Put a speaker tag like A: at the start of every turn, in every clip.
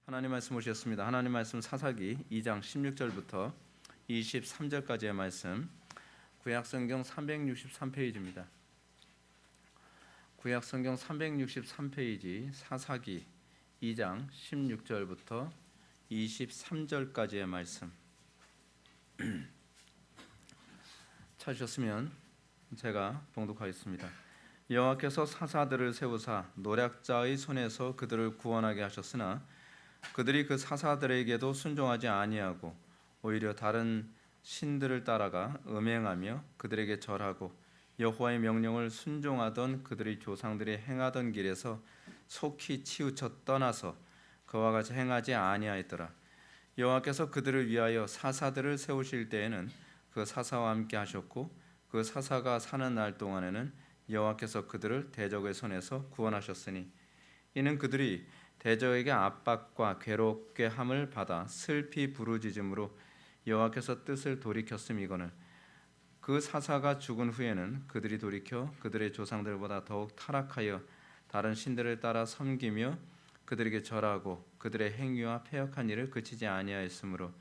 A: 하나님 말씀 오셨습니다. 하나님 말씀 사사기 2장 16절부터 23절까지의 말씀, 구약성경 363페이지입니다. 구약성경 363페이지 사사기 2장 16절부터 23절까지의 말씀 찾으셨으면 제가 봉독하겠습니다. 여호와께서 사사들을 세우사 노략자의 손에서 그들을 구원하게 하셨으나 그들이 그 사사들에게도 순종하지 아니하고 오히려 다른 신들을 따라가 음행하며 그들에게 절하고 여호와의 명령을 순종하던 그들의 조상들이 행하던 길에서 속히 치우쳐 떠나서 그와 같이 행하지 아니하였더라. 여호와께서 그들을 위하여 사사들을 세우실 때에는 그 사사와 함께 하셨고 그 사사가 사는 날 동안에는 여호와께서 그들을 대적의 손에서 구원하셨으니 이는 그들이 대적에게 압박과 괴롭게 함을 받아 슬피 부르짖음으로 여호와께서 뜻을 돌이켰음이거늘 그 사사가 죽은 후에는 그들이 돌이켜 그들의 조상들보다 더욱 타락하여 다른 신들을 따라 섬기며 그들에게 절하고 그들의 행위와 패역한 일을 그치지 아니하였으므로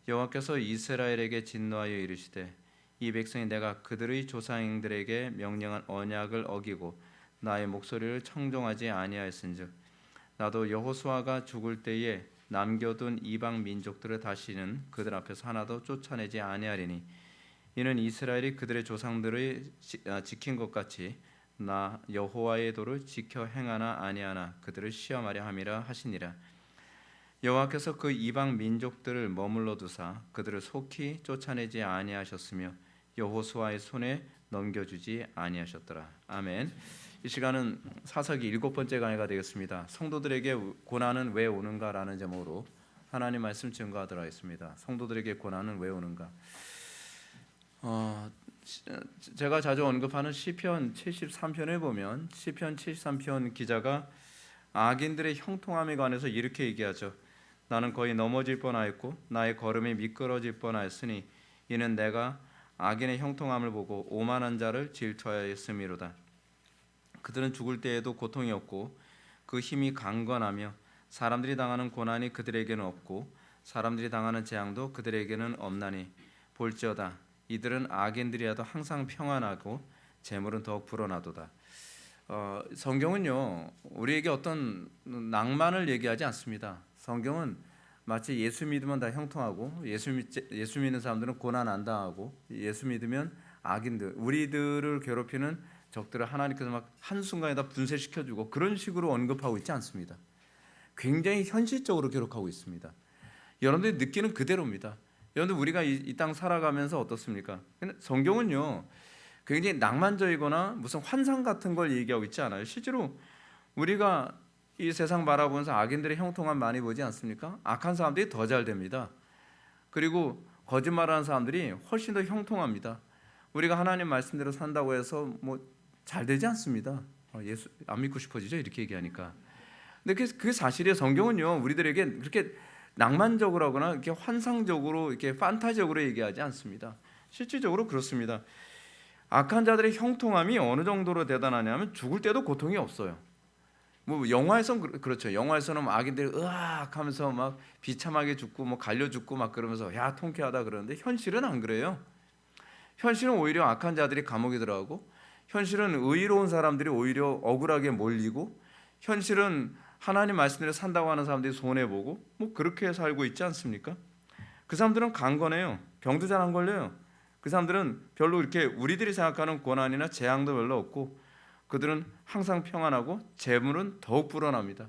A: 여호와께서 이스라엘에게 진노하여 이르시되 이 백성이 내가 그들의 조상들에게 명령한 언약을 어기고 나의 목소리를 청종하지 아니하였은즉 나도 여호수아가 죽을 때에 남겨둔 이방 민족들을 다시는 그들 앞에서 하나도 쫓아내지 아니하리니 이는 이스라엘이 그들의 조상들을 지킨 것 같이 나 여호와의 도를 지켜 행하나 아니하나 그들을 시험하려 함이라 하시니라. 여호와께서 그 이방 민족들을 머물러 두사 그들을 속히 쫓아내지 아니하셨으며 여호수아의 손에 넘겨주지 아니하셨더라. 아멘. 이 시간은 사사기 7번째 강의가 되겠습니다. 성도들에게 고난은 왜 오는가라는 제목으로 하나님 말씀 증거하도록 하겠습니다. 성도들에게 고난은 왜 오는가? 제가 자주 언급하는 시편 73편에 보면 시편 73편 기자가 악인들의 형통함에 관해서 이렇게 얘기하죠. 나는 거의 넘어질 뻔하였고 나의 걸음이 미끄러질 뻔하였으니 이는 내가 악인의 형통함을 보고 오만한 자를 질투하였음이로다. 그들은 죽을 때에도 고통이 없고 그 힘이 강건하며 사람들이 당하는 고난이 그들에게는 없고 사람들이 당하는 재앙도 그들에게는 없나니 볼지어다 이들은 악인들이라도 항상 평안하고 재물은 더욱 불어나도다. 성경은요 우리에게 어떤 낭만을 얘기하지 않습니다. 성경은 마치 예수 믿으면 다 형통하고 예수 믿는 사람들은 고난 안 당하고 예수 믿으면 악인들 우리들을 괴롭히는 적들을 하나님께서 막 한순간에 다 분쇄시켜주고 그런 식으로 언급하고 있지 않습니다. 굉장히 현실적으로 기록하고 있습니다. 여러분들이 느끼는 그대로입니다. 여러분들 우리가 이 땅 살아가면서 어떻습니까? 성경은요 굉장히 낭만적이거나 무슨 환상 같은 걸 얘기하고 있지 않아요. 실제로 우리가 이 세상 바라보면서 악인들의 형통함 많이 보지 않습니까? 악한 사람들이 더 잘 됩니다. 그리고 거짓말하는 사람들이 훨씬 더 형통합니다. 우리가 하나님 말씀대로 산다고 해서 뭐 잘 되지 않습니다. 예수 안 믿고 싶어지죠 이렇게 얘기하니까. 근데 그게 사실이에요. 성경은요 우리들에게 그렇게 낭만적으로 하거나 이렇게 환상적으로 이렇게 판타지적으로 얘기하지 않습니다. 실질적으로 그렇습니다. 악한 자들의 형통함이 어느 정도로 대단하냐면 죽을 때도 고통이 없어요. 뭐 영화에서는 그렇죠. 영화에서는 악인들이 으악 하면서 막 비참하게 죽고 뭐 갈려 죽고 막 그러면서 야 통쾌하다 그러는데 현실은 안 그래요. 현실은 오히려 악한 자들이 감옥에 들어가고 현실은 의로운 사람들이 오히려 억울하게 몰리고 현실은 하나님 말씀대로 산다고 하는 사람들이 손해보고 뭐 그렇게 살고 있지 않습니까? 그 사람들은 강건해요. 병도 잘 안 걸려요. 그 사람들은 별로 이렇게 우리들이 생각하는 고난이나 재앙도 별로 없고 그들은 항상 평안하고 재물은 더욱 불어납니다.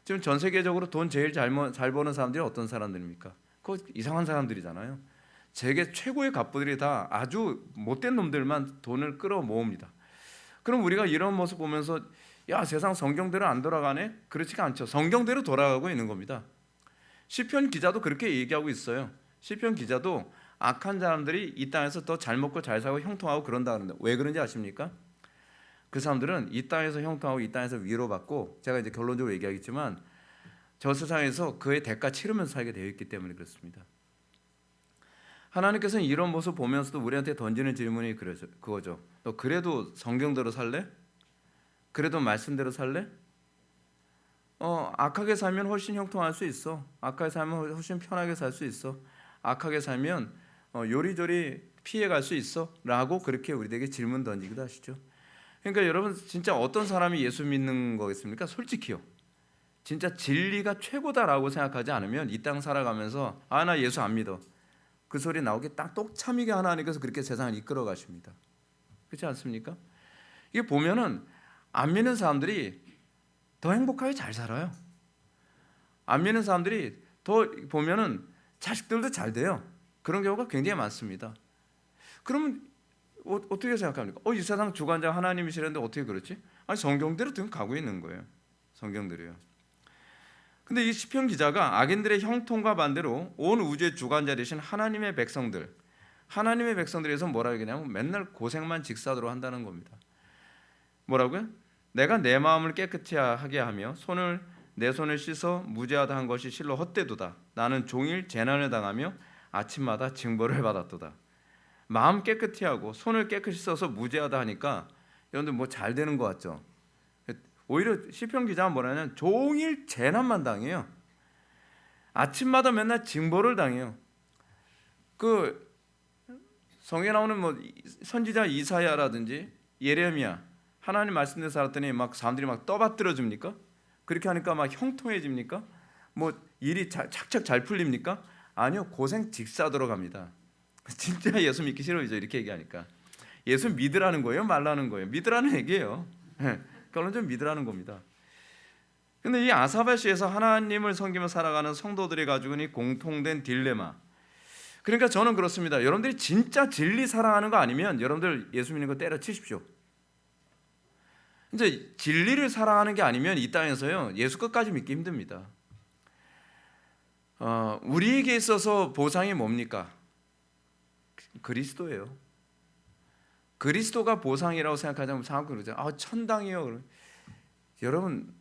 A: 지금 전 세계적으로 돈 제일 잘 버는 사람들이 어떤 사람들입니까? 그거 이상한 사람들이잖아요. 세계 최고의 갑부들이 다 아주 못된 놈들만 돈을 끌어 모읍니다. 그럼 우리가 이런 모습 보면서 야 세상 성경대로 안 돌아가네? 그렇지가 않죠. 성경대로 돌아가고 있는 겁니다. 시편 기자도 그렇게 얘기하고 있어요. 시편 기자도 악한 사람들이 이 땅에서 더 잘 먹고 잘 살고 형통하고 그런다는데 왜 그런지 아십니까? 그 사람들은 이 땅에서 형통하고 이 땅에서 위로받고 제가 이제 결론적으로 얘기하겠지만 저 세상에서 그의 대가 치르면서 살게 되어 있기 때문에 그렇습니다. 하나님께서는 이런 모습 보면서도 우리한테 던지는 질문이 그거죠. 너 그래도 성경대로 살래? 그래도 말씀대로 살래? 악하게 살면 훨씬 형통할 수 있어. 악하게 살면 훨씬 편하게 살 수 있어. 악하게 살면 요리조리 피해갈 수 있어 라고 그렇게 우리에게 질문 던지기도 하시죠. 그러니까 여러분 진짜 어떤 사람이 예수 믿는 거겠습니까? 솔직히요. 진짜 진리가 최고다라고 생각하지 않으면 이 땅 살아가면서 나 예수 안 믿어. 그 소리 나오게 딱 똑참이게 하나님께서 그렇게 세상을 이끌어 가십니다. 그렇지 않습니까? 이게 보면은 안 믿는 사람들이 더 행복하게 잘 살아요. 안 믿는 사람들이 더 보면은 자식들도 잘 돼요. 그런 경우가 굉장히 많습니다. 그러면 어떻게 생각합니까? 이 세상 주관자 하나님이시라는데 어떻게 그렇지? 아니 성경대로 지금 가고 있는 거예요. 성경대로요. 근데 이 시편 기자가 악인들의 형통과 반대로 온 우주의 주관자 되신 하나님의 백성들에서 뭐라 얘기냐면 맨날 고생만 직사도로 한다는 겁니다. 뭐라고요? 내가 내 마음을 깨끗이 하게 하며 내 손을 씻어 무죄하다 한 것이 실로 헛되도다. 나는 종일 재난을 당하며 아침마다 징벌을 받았도다. 마음 깨끗이 하고 손을 깨끗이 써서 무죄하다 하니까 여러분들 뭐 잘 되는 것 같죠? 오히려 시편 기자가 뭐라냐면 종일 재난만 당해요. 아침마다 맨날 징벌을 당해요. 그 성경에 나오는 뭐 선지자 이사야라든지 예레미야 하나님 말씀대로 살았더니 막 사람들이 막 떠받들어 줍니까? 그렇게 하니까 막 형통해집니까? 뭐 일이 착착 잘 풀립니까? 아니요, 고생 직사도록 합니다. 진짜 예수 믿기 싫어요 이렇게 얘기하니까. 예수 믿으라는 거예요, 말라는 거예요? 믿으라는 얘기예요. 결론적으로 믿으라는 겁니다. 근데 이 아사바시에서 하나님을 섬기며 살아가는 성도들이 가지고 있는 공통된 딜레마. 그러니까 저는 그렇습니다. 여러분들이 진짜 진리 사랑하는 거 아니면 여러분들 예수 믿는 거 때려치십시오. 이제 진리를 사랑하는 게 아니면 이 땅에서요 예수 끝까지 믿기 힘듭니다. 우리에게 있어서 보상이 뭡니까? 그리스도예요. 그리스도가 보상이라고 생각하자면 사람들이 그러죠. 천당이요. 여러분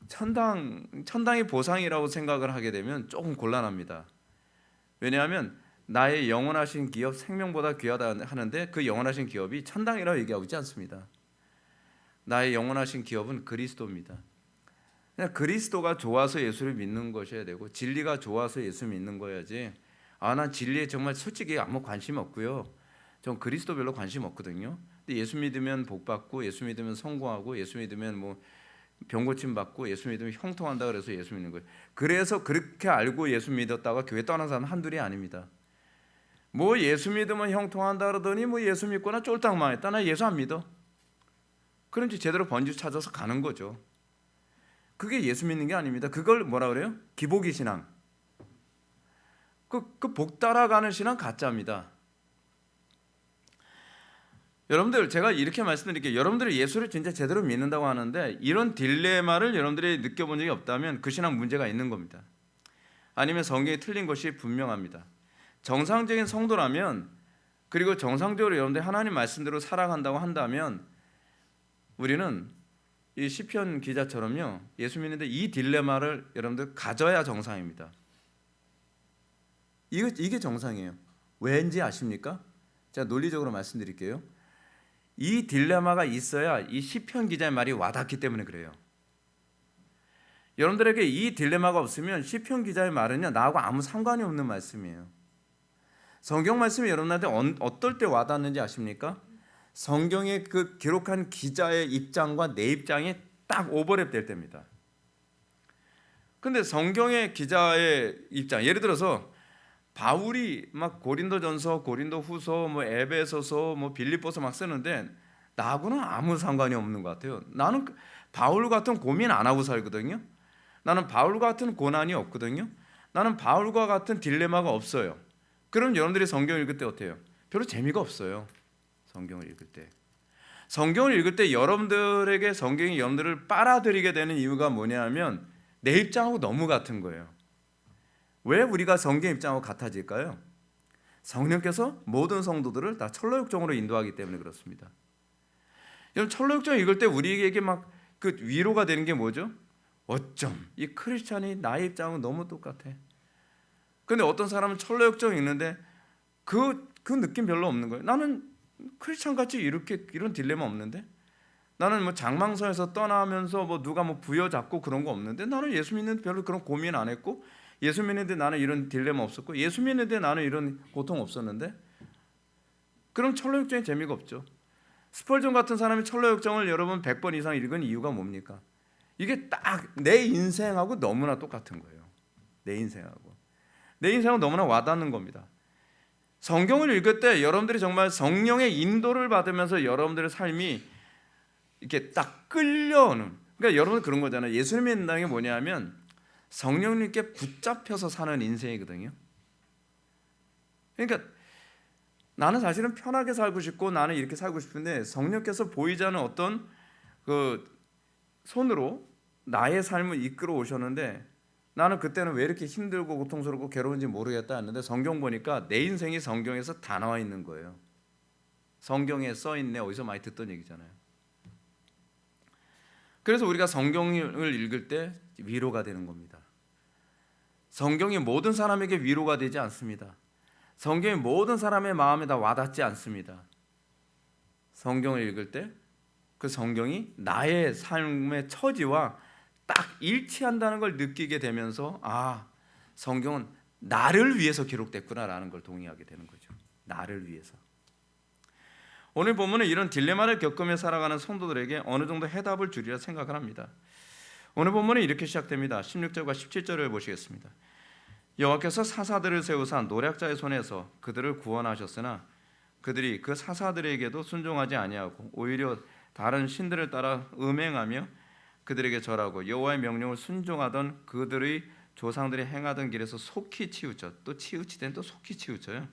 A: 천당이 보상이라고 생각을 하게 되면 조금 곤란합니다. 왜냐하면 나의 영원하신 기업 생명보다 귀하다 하는데 그 영원하신 기업이 천당이라고 얘기하고 있지 않습니다. 나의 영원하신 기업은 그리스도입니다. 그냥 그리스도가 좋아서 예수를 믿는 것이어야 되고 진리가 좋아서 예수 믿는 거야지. 난 진리에 정말 솔직히 아무 관심 없고요. 전 그리스도 별로 관심 없거든요. 근데 예수 믿으면 복 받고 예수 믿으면 성공하고 예수 믿으면 뭐 병 고침 받고 예수 믿으면 형통한다 그래서 예수 믿는 거예요. 그래서 그렇게 알고 예수 믿었다가 교회 떠난 사람 한둘이 아닙니다. 뭐 예수 믿으면 형통한다 그러더니 뭐 예수 믿거나 쫄딱 망했다. 나 예수 안 믿어. 그런지 제대로 번지 찾아서 가는 거죠. 그게 예수 믿는 게 아닙니다. 그걸 뭐라 그래요? 기복이 신앙. 그 복 따라가는 신앙 가짜입니다. 여러분들 제가 이렇게 말씀드릴게요. 여러분들이 예수를 진짜 제대로 믿는다고 하는데 이런 딜레마를 여러분들이 느껴본 적이 없다면 그 신앙 문제가 있는 겁니다. 아니면 성경이 틀린 것이 분명합니다. 정상적인 성도라면 그리고 정상적으로 여러분들이 하나님 말씀대로 살아간다고 한다면 우리는 이 시편 기자처럼요 예수 믿는데 이 딜레마를 여러분들 가져야 정상입니다. 이게 정상이에요. 왠지 아십니까? 제가 논리적으로 말씀드릴게요. 이 딜레마가 있어야 이 시편 기자의 말이 와닿기 때문에 그래요. 여러분들에게 이 딜레마가 없으면 시편 기자의 말은요 나하고 아무 상관이 없는 말씀이에요. 성경 말씀이 여러분한테 어떨 때 와닿는지 아십니까? 성경에 그 기록한 기자의 입장과 내 입장이 딱 오버랩 될 때입니다. 근데 성경의 기자의 입장, 예를 들어서 바울이 막 고린도전서, 고린도후서, 뭐 에베소서, 뭐 빌립보서 막 쓰는데 나하고는 아무 상관이 없는 것 같아요. 나는 바울 같은 고민 안 하고 살거든요. 나는 바울 같은 고난이 없거든요. 나는 바울과 같은 딜레마가 없어요. 그럼 여러분들이 성경을 읽을 때 어때요? 별로 재미가 없어요. 성경을 읽을 때. 성경을 읽을 때 여러분들에게 성경이 여러분들을 빨아들이게 되는 이유가 뭐냐면 내 입장하고 너무 같은 거예요. 왜 우리가 성경 입장하고 같아질까요? 성령께서 모든 성도들을 다 철로육정으로 인도하기 때문에 그렇습니다. 여러분 철로육정 읽을 때 우리에게 막 그 위로가 되는 게 뭐죠? 어쩜 이 크리스찬이 나의 입장은 너무 똑같아. 근데 어떤 사람은 철로육정 읽는데 그 느낌 별로 없는 거예요. 나는 크리스찬 같이 이런 딜레마 없는데 나는 뭐 장망서에서 떠나면서 뭐 누가 뭐 부여잡고 그런 거 없는데 나는 예수 믿는데 별로 그런 고민 안 했고 예수 믿는데 나는 이런 딜레마 없었고 예수 믿는데 나는 이런 고통 없었는데 그럼 철로역정의 재미가 없죠. 스펄전 같은 사람이 철로역정을 여러분 100번 이상 읽은 이유가 뭡니까? 이게 딱 내 인생하고 너무나 똑같은 거예요. 내 인생하고 너무나 와닿는 겁니다. 성경을 읽을 때 여러분들이 정말 성령의 인도를 받으면서 여러분들의 삶이 이렇게 딱 끌려오는, 그러니까 여러분 그런 거잖아요. 예수님 믿는다는 게 뭐냐면 성령님께 붙잡혀서 사는 인생이거든요. 그러니까 나는 사실은 편하게 살고 싶고 나는 이렇게 살고 싶은데 성령께서 보이지 않는 어떤 그 손으로 나의 삶을 이끌어 오셨는데 나는 그때는 왜 이렇게 힘들고 고통스럽고 괴로운지 모르겠다 했는데 성경 보니까 내 인생이 성경에서 다 나와 있는 거예요. 성경에 써 있네. 어디서 많이 듣던 얘기잖아요. 그래서 우리가 성경을 읽을 때 위로가 되는 겁니다. 성경이 모든 사람에게 위로가 되지 않습니다. 성경이 모든 사람의 마음에 다 와닿지 않습니다. 성경을 읽을 때 그 성경이 나의 삶의 처지와 딱 일치한다는 걸 느끼게 되면서 아, 성경은 나를 위해서 기록됐구나라는 걸 동의하게 되는 거죠. 나를 위해서. 오늘 본문은 이런 딜레마를 겪으며 살아가는 성도들에게 어느 정도 해답을 주리라 생각을 합니다. 오늘 본문은 이렇게 시작됩니다. 16절과 17절을 보시겠습니다. 여호와께서 사사들을 세우사 노략자의 손에서 그들을 구원하셨으나 그들이 그 사사들에게도 순종하지 아니하고 오히려 다른 신들을 따라 음행하며 그들에게 절하고 여호와의 명령을 순종하던 그들의 조상들이 행하던 길에서 속히 치우쳐, 또 치우치된 또 속히 치우쳐요.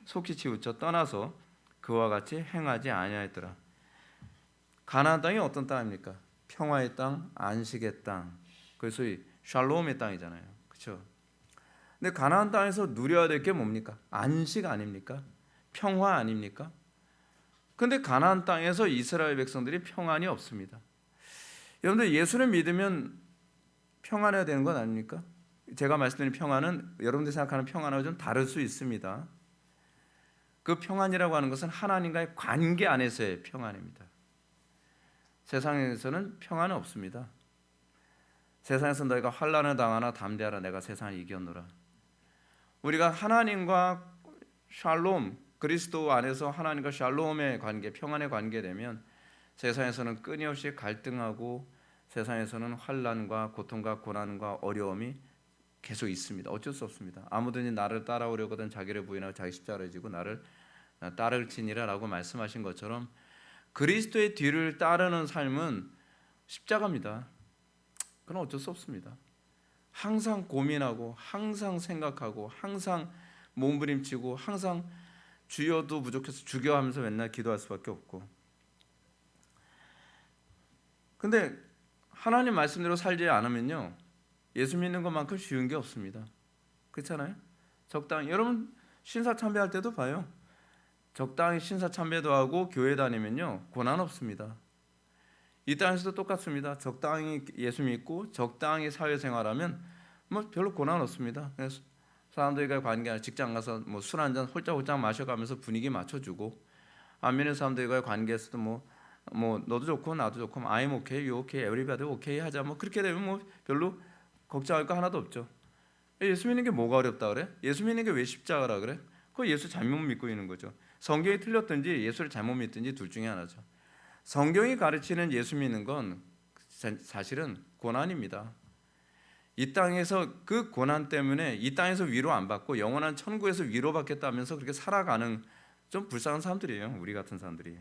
A: 속히 치우쳐 떠나서 그와 같이 행하지 아니하였더라. 가나안 땅이 어떤 땅입니까? 평화의 땅, 안식의 땅. 그래서 샬롬의 땅이잖아요. 그렇죠? 근데 가나안 땅에서 누려야 될 게 뭡니까? 안식 아닙니까? 평화 아닙니까? 근데 가나안 땅에서 이스라엘 백성들이 평안이 없습니다. 여러분들 예수를 믿으면 평안해야 되는 건 아닙니까? 제가 말씀드린 평안은 여러분들이 생각하는 평안하고 좀 다를 수 있습니다. 그 평안이라고 하는 것은 하나님과의 관계 안에서의 평안입니다. 세상에서는 평안은 없습니다. 세상에서 너희가 환난을 당하나 담대하라 내가 세상을 이겼노라. 우리가 하나님과 샬롬, 그리스도 안에서 하나님과 샬롬의 관계, 평안의 관계 되면 세상에서는 끊임없이 갈등하고 세상에서는 환난과 고통과 고난과 어려움이 계속 있습니다. 어쩔 수 없습니다. 아무든지 나를 따라오려거든 자기를 부인하고 자기 십자가를 지고 나를 따를지니라라고 말씀하신 것처럼 그리스도의 뒤를 따르는 삶은 십자가입니다. 그건 어쩔 수 없습니다. 항상 고민하고 항상 생각하고 항상 몸부림치고 항상 주여도 부족해서 주여 하면서 맨날 기도할 수밖에 없고. 근데 하나님 말씀대로 살지 않으면요 예수 믿는 것만큼 쉬운 게 없습니다. 그렇잖아요? 적당히 여러분 신사 참배할 때도 봐요. 적당히 신사 참배도 하고 교회 다니면요 고난 없습니다. 이 땅에서도 똑같습니다. 적당히 예수 믿고 적당히 사회생활하면 뭐 별로 고난 없습니다. 그래서 사람들과 관계, 직장 가서 뭐 술 한잔 홀짝홀짝 마셔가면서 분위기 맞춰주고 안 믿는 사람들과의 관계에서도 뭐 너도 좋고 나도 좋고 I'm okay, you okay, everybody okay 하자. 뭐 그렇게 되면 뭐 별로 걱정할 거 하나도 없죠. 예수 믿는 게 뭐가 어렵다 그래? 예수 믿는 게 왜 십자가라 그래? 그거 예수 잘못 믿고 있는 거죠. 성경이 틀렸든지 예수를 잘못 믿든지 둘 중에 하나죠. 성경이 가르치는 예수 믿는 건 사실은 고난입니다. 이 땅에서 그 고난 때문에 이 땅에서 위로 안 받고 영원한 천국에서 위로받겠다면서 그렇게 살아가는 좀 불쌍한 사람들이에요. 우리 같은 사람들이.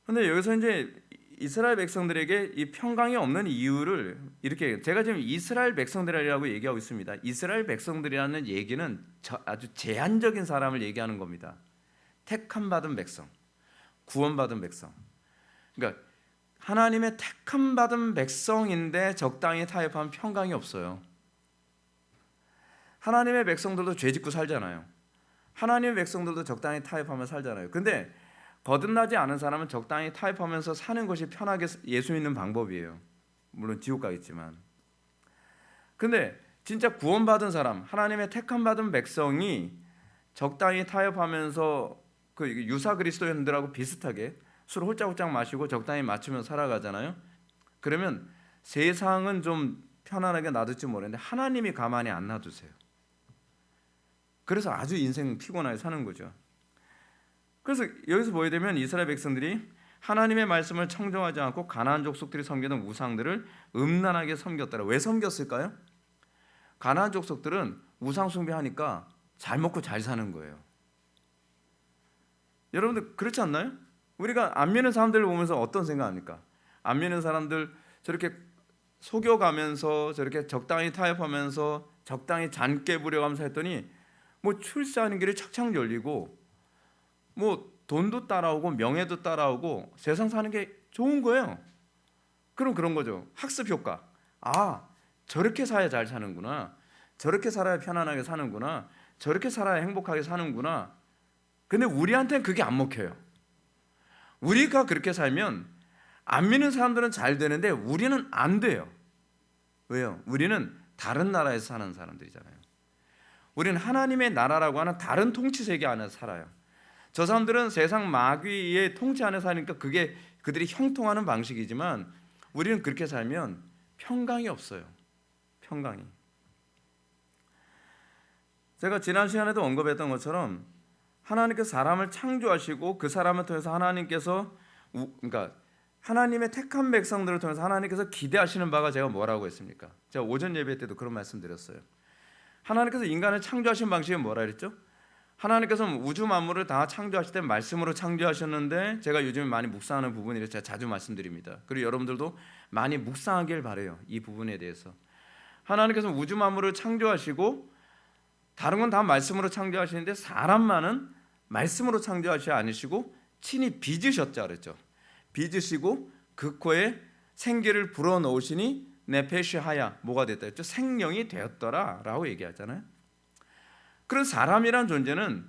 A: 그런데 여기서 이제 이스라엘 백성들에게 이 평강이 없는 이유를 이렇게 제가 지금 이스라엘 백성들이라고 얘기하고 있습니다. 이스라엘 백성들이라는 얘기는 아주 제한적인 사람을 얘기하는 겁니다. 택함 받은 백성, 구원받은 백성. 그러니까 하나님의 택함 받은 백성인데 적당히 타협하면 평강이 없어요. 하나님의 백성들도 죄짓고 살잖아요. 하나님의 백성들도 적당히 타협하며 살잖아요. 근데 거듭나지 않은 사람은 적당히 타협하면서 사는 것이 편하게 예수 믿는 방법이에요. 물론 지옥 가겠지만. 근데 진짜 구원받은 사람, 하나님의 택함 받은 백성이 적당히 타협하면서 그 유사 그리스도인들하고 비슷하게 술 홀짝홀짝 마시고 적당히 맞추면서 살아가잖아요. 그러면 세상은 좀 편안하게 놔둘지 모르는데 하나님이 가만히 안 놔두세요. 그래서 아주 인생 피곤하게 사는 거죠. 그래서 여기서 보게 되면 이스라엘 백성들이 하나님의 말씀을 청종하지 않고 가나안 족속들이 섬기던 우상들을 음란하게 섬겼더라. 왜 섬겼을까요? 가나안 족속들은 우상 숭배하니까 잘 먹고 잘 사는 거예요. 여러분들 그렇지 않나요? 우리가 안 믿는 사람들을 보면서 어떤 생각합니까? 안 믿는 사람들 저렇게 속여가면서 저렇게 적당히 타협하면서 적당히 잔깨 부려가면서 했더니 뭐 출세하는 길이 착착 열리고 뭐 돈도 따라오고 명예도 따라오고 세상 사는 게 좋은 거예요. 그럼 그런 거죠. 학습 효과. 아, 저렇게 살아야 잘 사는구나. 저렇게 살아야 편안하게 사는구나. 저렇게 살아야 행복하게 사는구나. 근데 우리한테는 그게 안 먹혀요. 우리가 그렇게 살면 안 믿는 사람들은 잘 되는데 우리는 안 돼요. 왜요? 우리는 다른 나라에서 사는 사람들이잖아요. 우리는 하나님의 나라라고 하는 다른 통치 세계 안에서 살아요. 저 사람들은 세상 마귀의 통치 안에 사니까 그게 그들이 형통하는 방식이지만 우리는 그렇게 살면 평강이 없어요. 평강이. 제가 지난 시간에도 언급했던 것처럼 하나님께서 사람을 창조하시고 그 사람을 통해서 하나님께서 그러니까 하나님의 택한 백성들을 통해서 하나님께서 기대하시는 바가 제가 뭐라고 했습니까? 제가 오전 예배 때도 그런 말씀 드렸어요. 하나님께서 인간을 창조하신 방식이 뭐라 그랬죠? 하나님께서 우주 만물을 다 창조하실 때 말씀으로 창조하셨는데 제가 요즘에 많이 묵상하는 부분이라 제가 자주 말씀드립니다. 그리고 여러분들도 많이 묵상하길 바라요. 이 부분에 대해서. 하나님께서 우주 만물을 창조하시고 다른 건 다 말씀으로 창조하시는데 사람만은 말씀으로 창조하시지 않으시고 친히 빚으셨자 그랬죠. 빚으시고 그 코에 생기를 불어넣으시니 네페시하야 뭐가 됐다 했죠? 생명이 되었더라라고 얘기하잖아요. 그런 사람이란 존재는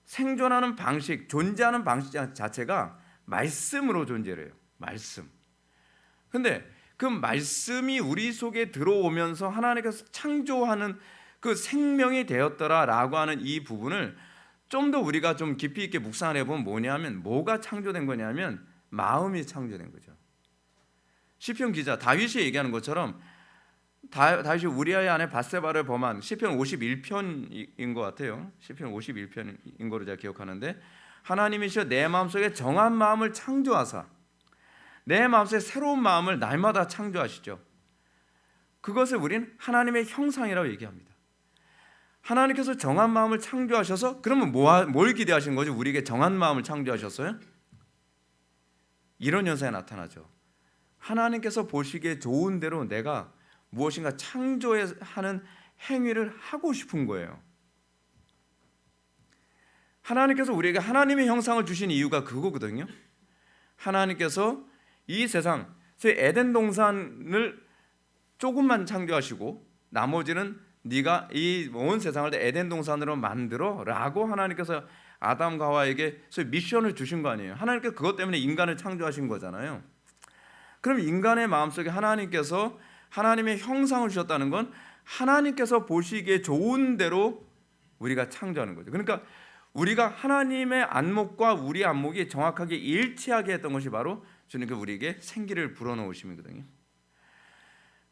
A: 생존하는 방식, 존재하는 방식 자체가 말씀으로 존재를 해요. 말씀. 근데 그 말씀이 우리 속에 들어오면서 하나님께서 창조하는 그 생명이 되었더라라고 하는 이 부분을 좀 더 우리가 좀 깊이 있게 묵상을 해보면 뭐냐면 뭐가 창조된 거냐면 마음이 창조된 거죠. 시편 기자 다윗이 얘기하는 것처럼 다윗이 우리아의 아내 밧세바를 범한 시편 51편인 것 같아요. 시편 51편인 거로 제가 기억하는데 하나님이시여 내 마음속에 정한 마음을 창조하사 내 마음속에 새로운 마음을 날마다 창조하시죠. 그것을 우리는 하나님의 형상이라고 얘기합니다. 하나님께서 정한 마음을 창조하셔서 그러면 뭘 기대하신 거죠? 우리에게 정한 마음을 창조하셨어요? 이런 현상이 나타나죠. 하나님께서 보시기에 좋은 대로 내가 무엇인가 창조하는 행위를 하고 싶은 거예요. 하나님께서 우리에게 하나님의 형상을 주신 이유가 그거거든요. 하나님께서 이 세상, 에덴 동산을 조금만 창조하시고 나머지는 네가 이 온 세상을 에덴 동산으로 만들어라고 하나님께서 아담과 하와에게 미션을 주신 거 아니에요. 하나님께서 그것 때문에 인간을 창조하신 거잖아요. 그럼 인간의 마음속에 하나님께서 하나님의 형상을 주셨다는 건 하나님께서 보시기에 좋은 대로 우리가 창조하는 거죠. 그러니까 우리가 하나님의 안목과 우리의 안목이 정확하게 일치하게 했던 것이 바로 주님께서 우리에게 생기를 불어넣으심이거든요.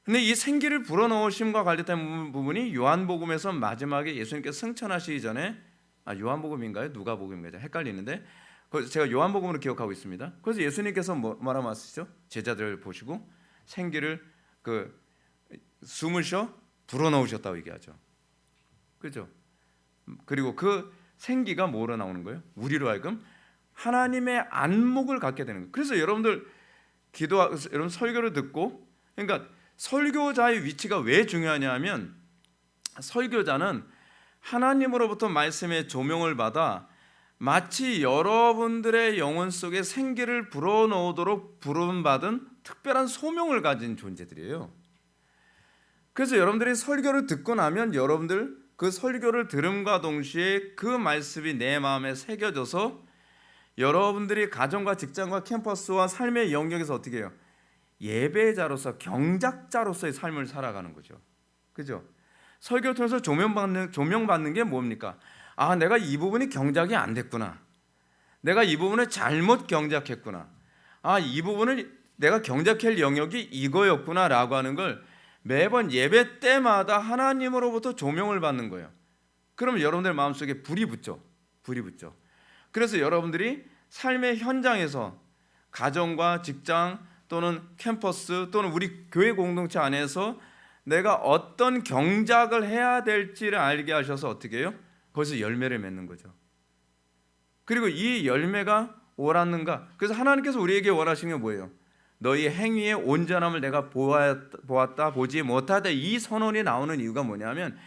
A: 근데 이 생기를 불어넣으심과 관련된 부분이 요한복음에서 마지막에 예수님께서 승천하시기 전에 요한복음인가요? 누가복음인가요? 헷갈리는데 제가 요한복음으로 기억하고 있습니다. 그래서 예수님께서 뭐라고 하시죠? 제자들을 보시고 생기를 숨을 쉬어 불어넣으셨다고 얘기하죠. 그렇죠? 그리고 그 생기가 뭐로 나오는 거예요? 우리로 하여금 하나님의 안목을 갖게 되는 거예요. 그래서 여러분들 여러분 설교를 듣고 그러니까 설교자의 위치가 왜 중요하냐면 설교자는 하나님으로부터 말씀의 조명을 받아 마치 여러분들의 영혼 속에 생기를 불어넣도록 부름받은 특별한 소명을 가진 존재들이에요. 그래서 여러분들이 설교를 듣고 나면 여러분들 그 설교를 들음과 동시에 그 말씀이 내 마음에 새겨져서 여러분들이 가정과 직장과 캠퍼스와 삶의 영역에서 어떻게 해요? 예배자로서 경작자로서의 삶을 살아가는 거죠. 그죠? 설교 통해서 조명받는 게 뭡니까? 아, 내가 이 부분이 경작이 안 됐구나. 내가 이 부분을 잘못 경작했구나. 이 부분을 내가 경작할 영역이 이거였구나라고 하는 걸 매번 예배 때마다 하나님으로부터 조명을 받는 거예요. 그러면 여러분들 마음속에 불이 붙죠. 불이 붙죠. 그래서 여러분들이 삶의 현장에서 가정과 직장 또는 캠퍼스 또는 우리 교회 공동체 안에서 내가 어떤 경작을 해야 될지를 알게 하셔서 어떻게 해요? 거기서 열매를 맺는 거죠. 그리고 이 열매가 옳았는가? 그래서 하나님께서 우리에게 원하시는 게 뭐예요? 너희 행위의 온전함을 내가 보았다 보지 못하다. 이 선언이 나오는 이유가 뭐냐면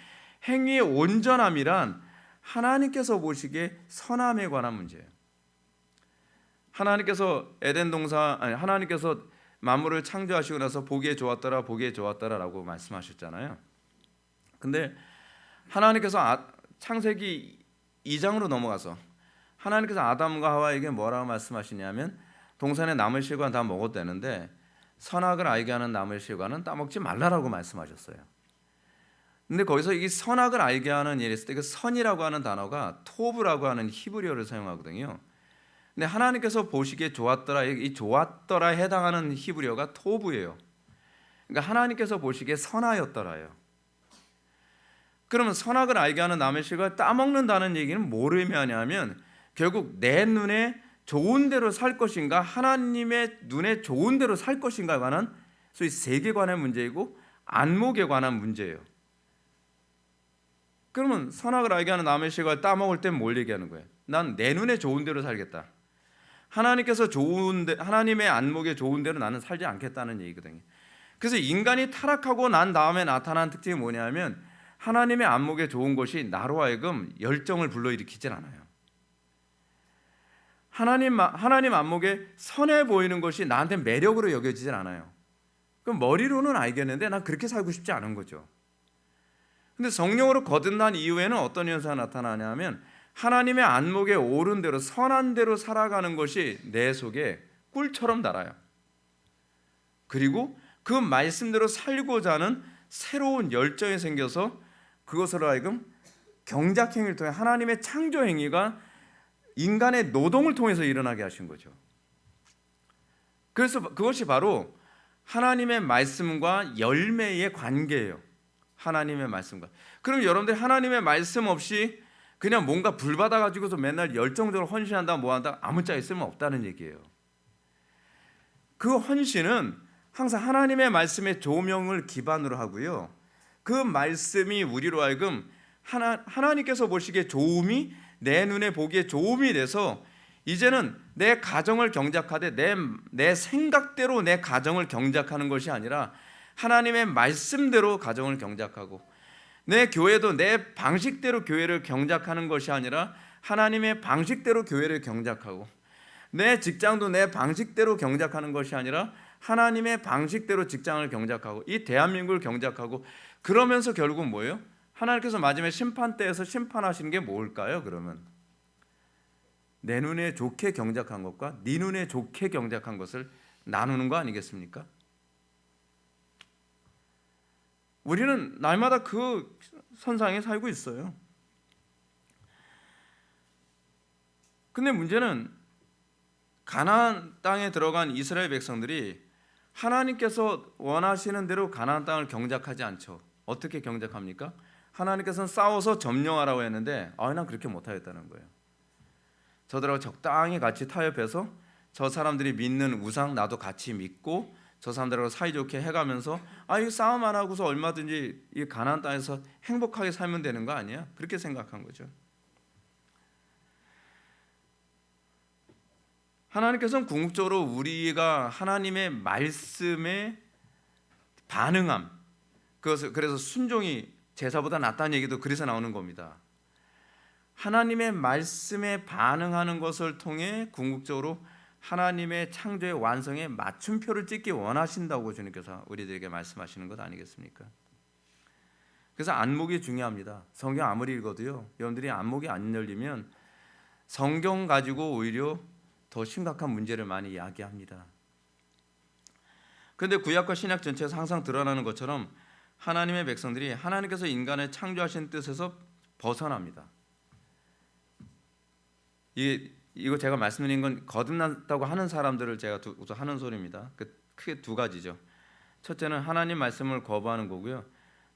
A: 행위의 온전함이란 하나님께서 보시기에 선함에 관한 문제예요. 하나님께서 하나님께서 만물을 창조하시고 나서 보기에 좋았더라 보기에 좋았더라라고 말씀하셨잖아요. 근데 하나님께서 창세기 2장으로 넘어가서 하나님께서 아담과 하와에게 뭐라고 말씀하시냐면 동산의 나무 실과는 다 먹어도 되는데 선악을 알게 하는 나무 실과는 따먹지 말라라고 말씀하셨어요. 근데 거기서 이 선악을 알게 하는 일이 있을 때 그 선이라고 하는 단어가 토브라고 하는 히브리어를 사용하거든요. 근데 하나님께서 보시기에 좋았더라, 이 좋았더라에 해당하는 히브리어가 토브예요. 그러니까 하나님께서 보시기에 선하였더라예요. 그러면 선악을 알게 하는 나무 실과를 따먹는다는 얘기는 뭘 의미하냐면 결국 내 눈에 좋은 대로 살 것인가 하나님의 눈에 좋은 대로 살 것인가에 관한 소위 세계관의 문제이고 안목에 관한 문제예요. 그러면 선악을 알게 하는 나무 실과를 따먹을 땐 뭘 얘기하는 거예요? 난 내 눈에 좋은 대로 살겠다. 하나님의 안목에 좋은 대로 나는 살지 않겠다는 얘기거든요. 그래서 인간이 타락하고 난 다음에 나타난 특징이 뭐냐면 하나님의 안목에 좋은 것이 나로 하여금 열정을 불러일으키질 않아요. 하나님 안목에 선해 보이는 것이 나한테 매력으로 여겨지질 않아요. 그럼 머리로는 알겠는데 난 그렇게 살고 싶지 않은 거죠. 근데 성령으로 거듭난 이후에는 어떤 현상이 나타나냐면 하나님의 안목에 옳은 대로 선한 대로 살아가는 것이 내 속에 꿀처럼 달아요. 그리고 그 말씀대로 살고자 하는 새로운 열정이 생겨서 그것으로 하여금 경작행위를 통해 하나님의 창조행위가 인간의 노동을 통해서 일어나게 하신 거죠. 그래서 그것이 바로 하나님의 말씀과 열매의 관계예요. 하나님의 말씀과. 그럼 여러분들 하나님의 말씀 없이 그냥 뭔가 불 받아가지고서 맨날 열정적으로 헌신한다 뭐한다 아무짝에 쓸모없다는 얘기예요. 그 헌신은 항상 하나님의 말씀의 조명을 기반으로 하고요. 그 말씀이 우리로 하여금 하나님께서 보시기에 좋음이 내 눈에 보기에 좋음이 돼서 이제는 내 가정을 경작하되 내 생각대로 내 가정을 경작하는 것이 아니라 하나님의 말씀대로 가정을 경작하고 내 교회도 내 방식대로 교회를 경작하는 것이 아니라 하나님의 방식대로 교회를 경작하고 내 직장도 내 방식대로 경작하는 것이 아니라 하나님의 방식대로 직장을 경작하고 이 대한민국을 경작하고 그러면서 결국은 뭐예요? 하나님께서 마지막에 심판대에서 심판하시는 게 뭘까요? 그러면 내 눈에 좋게 경작한 것과 네 눈에 좋게 경작한 것을 나누는 거 아니겠습니까? 우리는 날마다 그 선상에 살고 있어요. 근데 문제는 가나안 땅에 들어간 이스라엘 백성들이 하나님께서 원하시는 대로 가나안 땅을 경작하지 않죠. 어떻게 경작합니까? 하나님께서는 싸워서 점령하라고 했는데 난 그렇게 못하겠다는 거예요. 저들하고 적당히 같이 타협해서 저 사람들이 믿는 우상 나도 같이 믿고 저 사람들하고 사이좋게 해가면서 이 싸움 안 하고서 얼마든지 이 가나안 땅에서 행복하게 살면 되는 거 아니야? 그렇게 생각한 거죠. 하나님께서는 궁극적으로 우리가 하나님의 말씀에 반응함, 그래서 순종이 제사보다 낫다는 얘기도 그래서 나오는 겁니다. 하나님의 말씀에 반응하는 것을 통해 궁극적으로 하나님의 창조의 완성에 맞춤표를 찍기 원하신다고 주님께서 우리들에게 말씀하시는 것 아니겠습니까? 그래서 안목이 중요합니다. 성경 아무리 읽어도요, 여러분들이 안목이 안 열리면 성경 가지고 오히려 더 심각한 문제를 많이 이야기합니다. 그런데 구약과 신약 전체에서 항상 드러나는 것처럼 하나님의 백성들이 하나님께서 인간을 창조하신 뜻에서 벗어납니다. 이 이거 제가 말씀드린 건 거듭났다고 하는 사람들을 제가 우선 하는 소리입니다. 크게 두 가지죠. 첫째는 하나님 말씀을 거부하는 거고요.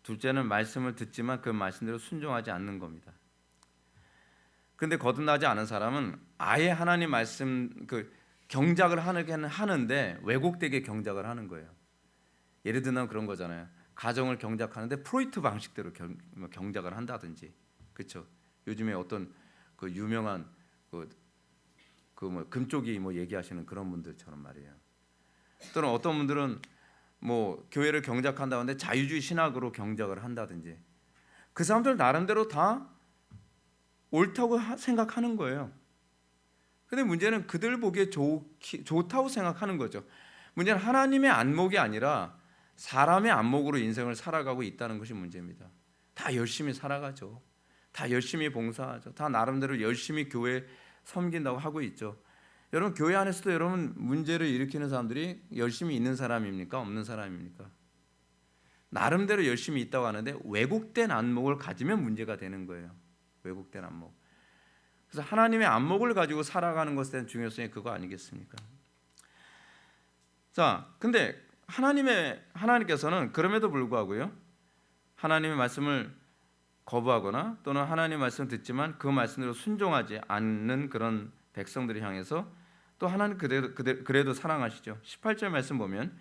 A: 둘째는 말씀을 듣지만 그 말씀대로 순종하지 않는 겁니다. 근데 거듭나지 않은 사람은 아예 하나님 말씀 경작을 하는데 왜곡되게 경작을 하는 거예요. 예를 들면 그런 거잖아요. 가정을 경작하는데 프로이트 방식대로 경작을 한다든지, 그렇죠? 요즘에 어떤 그 유명한 금쪽이 얘기하시는 그런 분들처럼 말이에요. 또는 어떤 분들은 교회를 경작한다고 하는데 자유주의 신학으로 경작을 한다든지, 그 사람들 나름대로 다 옳다고 생각하는 거예요. 근데 문제는 그들 보기에 좋다고 생각하는 거죠. 문제는 하나님의 안목이 아니라 사람의 안목으로 인생을 살아가고 있다는 것이 문제입니다. 다 열심히 살아가죠. 다 열심히 봉사하죠. 다 나름대로 열심히 교회 섬긴다고 하고 있죠. 여러분, 교회 안에서도 여러분 문제를 일으키는 사람들이 열심히 있는 사람입니까? 없는 사람입니까? 나름대로 열심히 있다고 하는데 왜곡된 안목을 가지면 문제가 되는 거예요. 왜곡된 안목. 그래서 하나님의 안목을 가지고 살아가는 것에 대한 중요성이 그거 아니겠습니까? 자, 근데 하나님께서는 그럼에도 불구하고요, 하나님의 말씀을 거부하거나 또는 하나님의 말씀을 듣지만 그 말씀대로 순종하지 않는 그런 백성들을 향해서 또 하나님 그래도 사랑하시죠. 18절 말씀 보면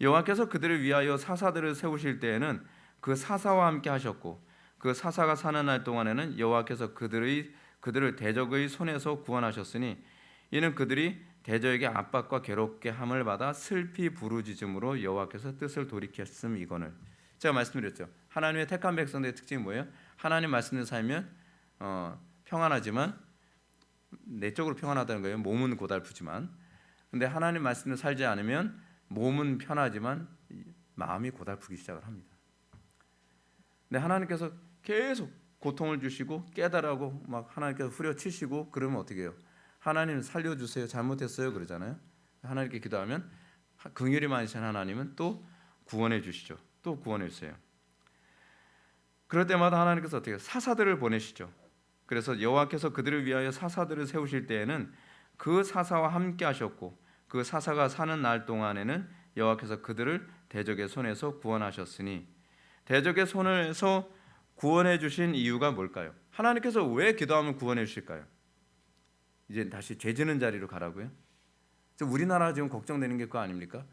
A: 여호와께서 그들을 위하여 사사들을 세우실 때에는 그 사사와 함께 하셨고 그 사사가 사는 날 동안에는 여호와께서 그들을 대적의 손에서 구원하셨으니 이는 그들이 대적에게 압박과 괴롭게 함을 받아 슬피 부르짖음으로 여호와께서 뜻을 돌이켰음이거늘. 제가 말씀드렸죠. 하나님의 택한 백성들의 특징이 뭐예요? 하나님 말씀을 살면 평안하지만 내적으로 평안하다는 거예요. 몸은 고달프지만. 근데 하나님 말씀을 살지 않으면 몸은 편하지만 마음이 고달프기 시작을 합니다. 근데 하나님께서 계속 고통을 주시고 깨달라고 하나님께서 후려치시고 그러면 어떻게 해요? 하나님 살려주세요, 잘못했어요 그러잖아요. 하나님께 기도하면 긍휼이 많으신 하나님은 또 구원해 주시죠. 또 구원해 주세요. 그럴 때마다 하나님께서 어떻게 해요? 사사들을 보내시죠. 그래서 여호와께서 그들을 위하여 사사들을 세우실 때에는 그 사사와 함께 하셨고 그 사사가 사는 날 동안에는 여호와께서 그들을 대적의 손에서 구원하셨으니, 대적의 손에서 구원해 주신 이유가 뭘까요? 하나님께서 왜 기도하면 구원해 주실까요? 이제 다시 죄지는 자리로 가라고요? 우리나라 지금 걱정되는 게 그거 아닙니까?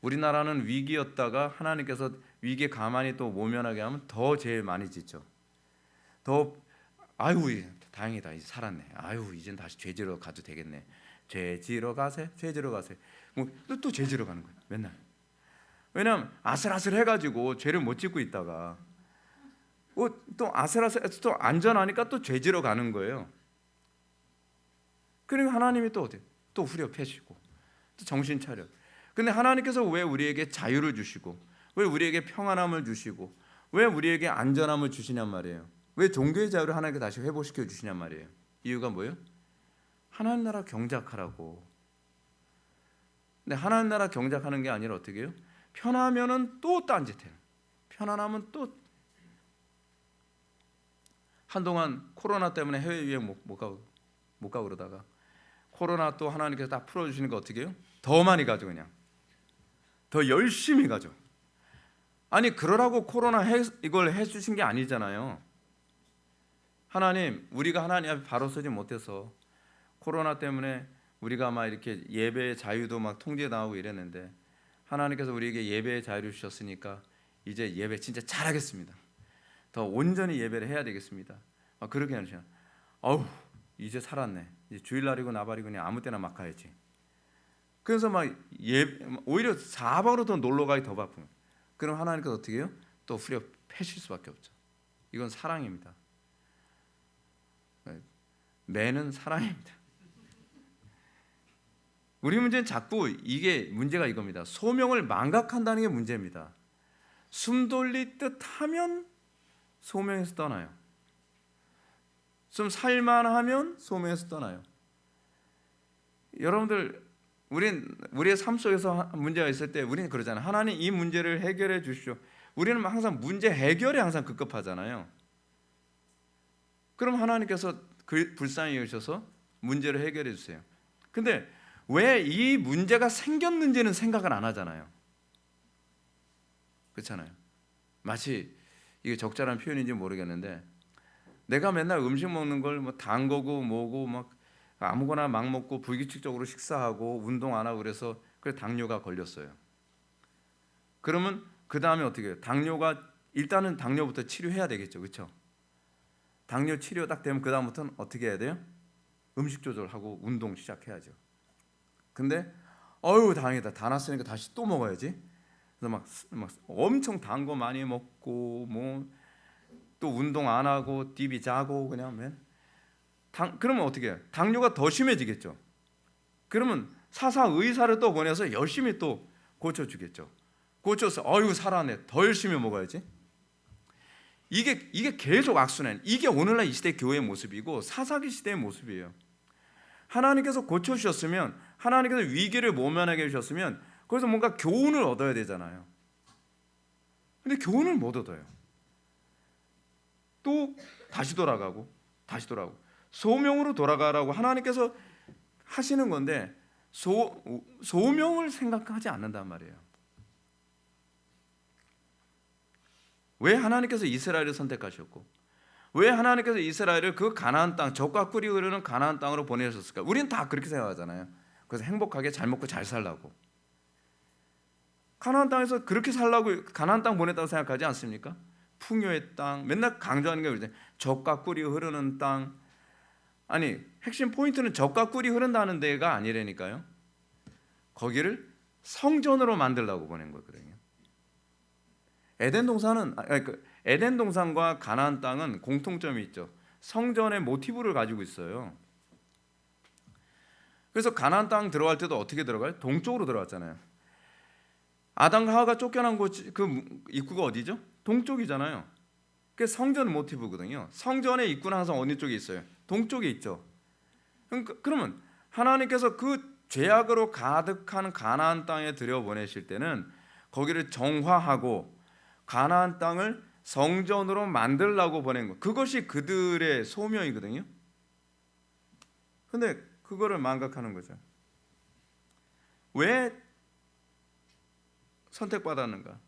A: 우리나라는 위기였다가 하나님께서 위기에 가만히 또 모면하게 하면 더 죄 많이 짓죠. 더 아유 다행이다, 이제 살았네. 아유 이젠 다시 죄 지러 가도 되겠네. 죄 지러 가세, 죄 지러 가세. 또 죄 지러 가는 거예요. 맨날. 왜냐하면 아슬아슬해가지고 죄를 못 짓고 있다가 또 아슬아슬해서 또 안전하니까 또 죄 지러 가는 거예요. 그러니까 하나님이 또 어때요? 또 후려 패시고 또 정신 차려. 근데 하나님께서 왜 우리에게 자유를 주시고 왜 우리에게 평안함을 주시고 왜 우리에게 안전함을 주시냔 말이에요. 왜 종교의 자유를 하나님께 다시 회복시켜 주시냔 말이에요. 이유가 뭐예요? 하나님 나라 경작하라고. 근데 하나님 나라 경작하는 게 아니라 어떻게 해요? 편하면은 또 딴짓해요. 편안하면 또 한동안 코로나 때문에 해외여행 못 가고 그러다가 코로나 또 하나님께서 다 풀어주시니까 어떻게 해요? 더 많이 가죠. 그냥 더 열심히 가죠. 아니 그러라고 코로나 이걸 해주신 게 아니잖아요. 하나님, 우리가 하나님 앞에 바로 서지 못해서 코로나 때문에 우리가 막 이렇게 예배의 자유도 막 통제당하고 이랬는데 하나님께서 우리에게 예배의 자유를 주셨으니까 이제 예배 진짜 잘하겠습니다. 더 온전히 예배를 해야 되겠습니다. 그렇게 하시죠. 어우 이제 살았네. 이제 주일날이고 나발이고 그냥 아무 때나 막 가야지. 그래서 오히려 사방으로 더 놀러 가기 더 바쁜 거예요. 그럼 하나님께서 어떻게 해요? 또 후려 패실 수밖에 없죠. 이건 사랑입니다. 매는 사랑입니다. 우리 문제는 자꾸 이게 문제가 이겁니다. 소명을 망각한다는 게 문제입니다. 숨 돌릴 듯 하면 소명에서 떠나요. 좀 살만하면 소명에서 떠나요. 여러분들, 우리의 삶 속에서 문제가 있을 때 우리는 그러잖아요. 하나님 이 문제를 해결해 주시오. 우리는 항상 문제 해결에 항상 급급하잖아요. 그럼 하나님께서 불쌍히 여기셔서 문제를 해결해 주세요. 근데 왜 이 문제가 생겼는지는 생각을 안 하잖아요. 그렇잖아요. 마치 이게 적절한 표현인지 모르겠는데 내가 맨날 음식 먹는 걸 뭐 단 거고 뭐고 막 아무거나 막 먹고 불규칙적으로 식사하고 운동 안 하고 그래서 그래 당뇨가 걸렸어요. 그러면 그 다음에 어떻게 해요? 당뇨가 일단은 당뇨부터 치료해야 되겠죠, 그렇죠? 당뇨 치료 딱 되면 그 다음부터는 어떻게 해야 돼요? 음식 조절하고 운동 시작해야죠. 근데 어휴 당이다, 다 났으니까 다시 또 먹어야지. 그래서 막 엄청 단 거 많이 먹고 뭐 또 운동 안 하고 디비 자고 그냥 그러면 어떻게 해요? 당뇨가 더 심해지겠죠. 그러면 사사 의사를 또 보내서 열심히 또 고쳐주겠죠. 고쳐서 어휴 살아내, 더 열심히 먹어야지. 이게 계속 악순환. 이게 오늘날 이 시대 교회의 모습이고 사사기 시대의 모습이에요. 하나님께서 고쳐주셨으면, 하나님께서 위기를 모면하게 해주셨으면 거기서 뭔가 교훈을 얻어야 되잖아요. 근데 교훈을 못 얻어요. 또 다시 돌아가고 소명으로 돌아가라고 하나님께서 하시는 건데 소명을 생각하지 않는단 말이에요. 왜 하나님께서 이스라엘을 선택하셨고 왜 하나님께서 이스라엘을 그 가나안 땅, 젖과 꿀이 흐르는 가나안 땅으로 보내셨을까? 우리는 다 그렇게 생각하잖아요. 그래서 행복하게 잘 먹고 잘 살라고. 가나안 땅에서 그렇게 살라고 가나안 땅 보냈다고 생각하지 않습니까? 풍요의 땅, 맨날 강조하는 게 그러죠. 젖과 꿀이 흐르는 땅. 아니 핵심 포인트는 젖과 꿀이 흐른다는 데가 아니라니까요. 거기를 성전으로 만들라고 보낸 거거든요. 에덴 동산과 가나안 땅은 공통점이 있죠. 성전의 모티브를 가지고 있어요. 그래서 가나안 땅 들어갈 때도 어떻게 들어가요? 동쪽으로 들어갔잖아요. 아담과 하와가 쫓겨난 곳, 그 입구가 어디죠? 동쪽이잖아요. 그게 성전 모티브거든요. 성전의 입구는 항상 어느 쪽에 있어요? 동쪽에 있죠. 그러면 하나님께서 그 죄악으로 가득한 가나안 땅에 들여보내실 때는 거기를 정화하고 가나안 땅을 성전으로 만들라고 보낸 거. 그것이 그들의 소명이거든요. 근데 그거를 망각하는 거죠. 왜 선택받았는가?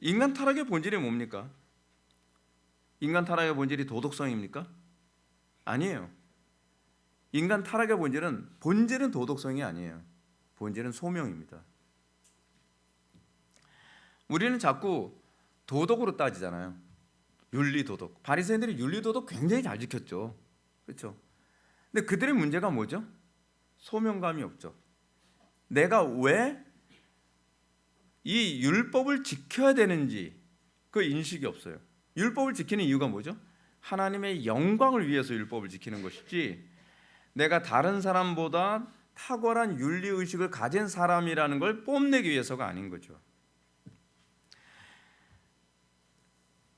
A: 인간 타락의 본질이 뭡니까? 인간 타락의 본질이 도덕성입니까? 아니에요. 인간 타락의 본질은 도덕성이 아니에요. 본질은 소명입니다. 우리는 자꾸 도덕으로 따지잖아요. 윤리 도덕. 바리새인들이 윤리 도덕 굉장히 잘 지켰죠. 그렇죠? 근데 그들의 문제가 뭐죠? 소명감이 없죠. 내가 왜 이 율법을 지켜야 되는지 그 인식이 없어요. 율법을 지키는 이유가 뭐죠? 하나님의 영광을 위해서 율법을 지키는 것이지 내가 다른 사람보다 탁월한 윤리의식을 가진 사람이라는 걸 뽐내기 위해서가 아닌 거죠.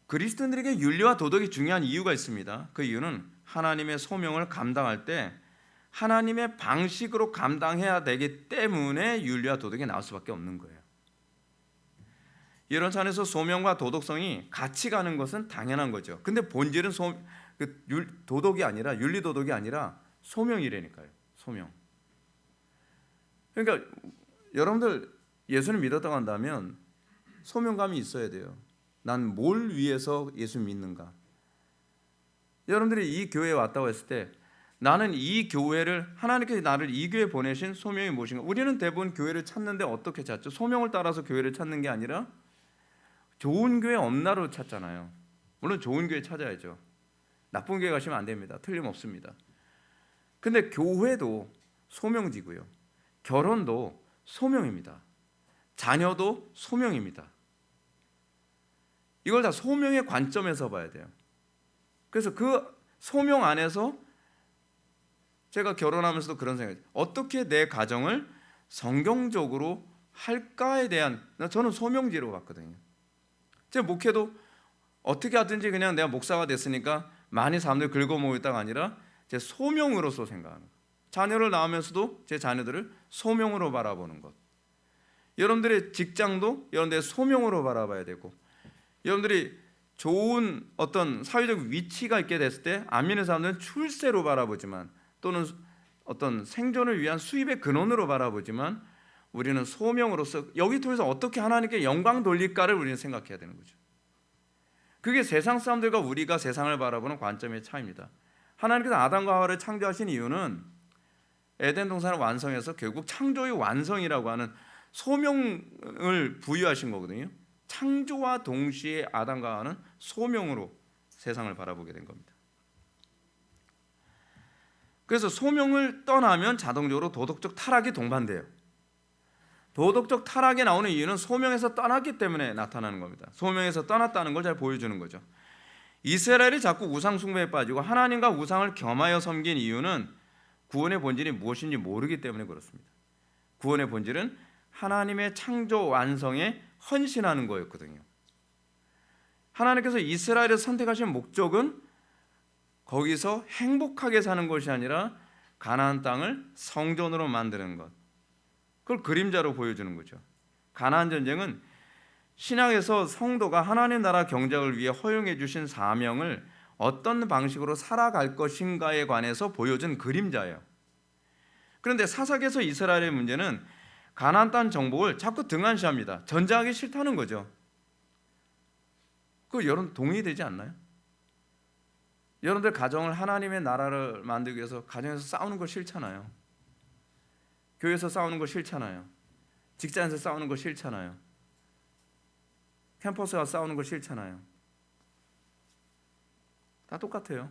A: 그리스도인들에게 윤리와 도덕이 중요한 이유가 있습니다. 그 이유는 하나님의 소명을 감당할 때 하나님의 방식으로 감당해야 되기 때문에 윤리와 도덕이 나올 수밖에 없는 거예요. 이런 차원에서 소명과 도덕성이 같이 가는 것은 당연한 거죠. 근데 본질은 도덕이 아니라 윤리 도덕이 아니라 소명이라니까요. 소명. 그러니까 여러분들 예수를 믿었다고 한다면 소명감이 있어야 돼요. 난 뭘 위해서 예수 믿는가? 여러분들이 이 교회에 왔다고 했을 때 나는 이 교회를 하나님께서 나를 이 교회에 보내신 소명이 무엇인가? 우리는 대부분 교회를 찾는데 어떻게 찾죠? 소명을 따라서 교회를 찾는 게 아니라 좋은 교회 없나로 찾잖아요. 물론 좋은 교회 찾아야죠. 나쁜 교회 가시면 안 됩니다. 틀림없습니다. 근데 교회도 소명지고요. 결혼도 소명입니다. 자녀도 소명입니다. 이걸 다 소명의 관점에서 봐야 돼요. 그래서 그 소명 안에서 제가 결혼하면서도 그런 생각이 어떻게 내 가정을 성경적으로 할까에 대한 저는 소명지로 봤거든요. 제 목회도 어떻게 하든지 그냥 내가 목사가 됐으니까 많이 사람들 긁어모으다가 아니라 제 소명으로서 생각하는 것. 자녀를 낳으면서도 제 자녀들을 소명으로 바라보는 것. 여러분들의 직장도 여러분들의 소명으로 바라봐야 되고 여러분들이 좋은 어떤 사회적 위치가 있게 됐을 때 안 믿는 사람들은 출세로 바라보지만 또는 어떤 생존을 위한 수입의 근원으로 바라보지만 우리는 소명으로서 여기 통해서 어떻게 하나님께 영광 돌릴까를 우리는 생각해야 되는 거죠. 그게 세상 사람들과 우리가 세상을 바라보는 관점의 차이입니다. 하나님께서 아담과 하와를 창조하신 이유는 에덴 동산을 완성해서 결국 창조의 완성이라고 하는 소명을 부여하신 거거든요. 창조와 동시에 아담과 하와는 소명으로 세상을 바라보게 된 겁니다. 그래서 소명을 떠나면 자동적으로 도덕적 타락이 동반돼요. 도덕적 타락이 나오는 이유는 소명에서 떠났기 때문에 나타나는 겁니다. 소명에서 떠났다는 걸 잘 보여주는 거죠. 이스라엘이 자꾸 우상 숭배에 빠지고 하나님과 우상을 겸하여 섬긴 이유는 구원의 본질이 무엇인지 모르기 때문에 그렇습니다. 구원의 본질은 하나님의 창조 완성에 헌신하는 거였거든요. 하나님께서 이스라엘을 선택하신 목적은 거기서 행복하게 사는 것이 아니라 가나안 땅을 성전으로 만드는 것, 그걸 그림자로 보여주는 거죠. 가나안 전쟁은 신약에서 성도가 하나님 나라 경작을 위해 허용해 주신 사명을 어떤 방식으로 살아갈 것인가에 관해서 보여준 그림자예요. 그런데 사사기에서 이스라엘의 문제는 가나안 땅 정복을 자꾸 등한시합니다. 전쟁하기 싫다는 거죠. 그 여러분 동의되지 않나요? 여러분들 가정을 하나님의 나라를 만들기 위해서 가정에서 싸우는 거 싫잖아요. 교회에서 싸우는 거 싫잖아요. 직장에서 싸우는 거 싫잖아요. 캠퍼스가 싸우는 거 싫잖아요. 다 똑같아요.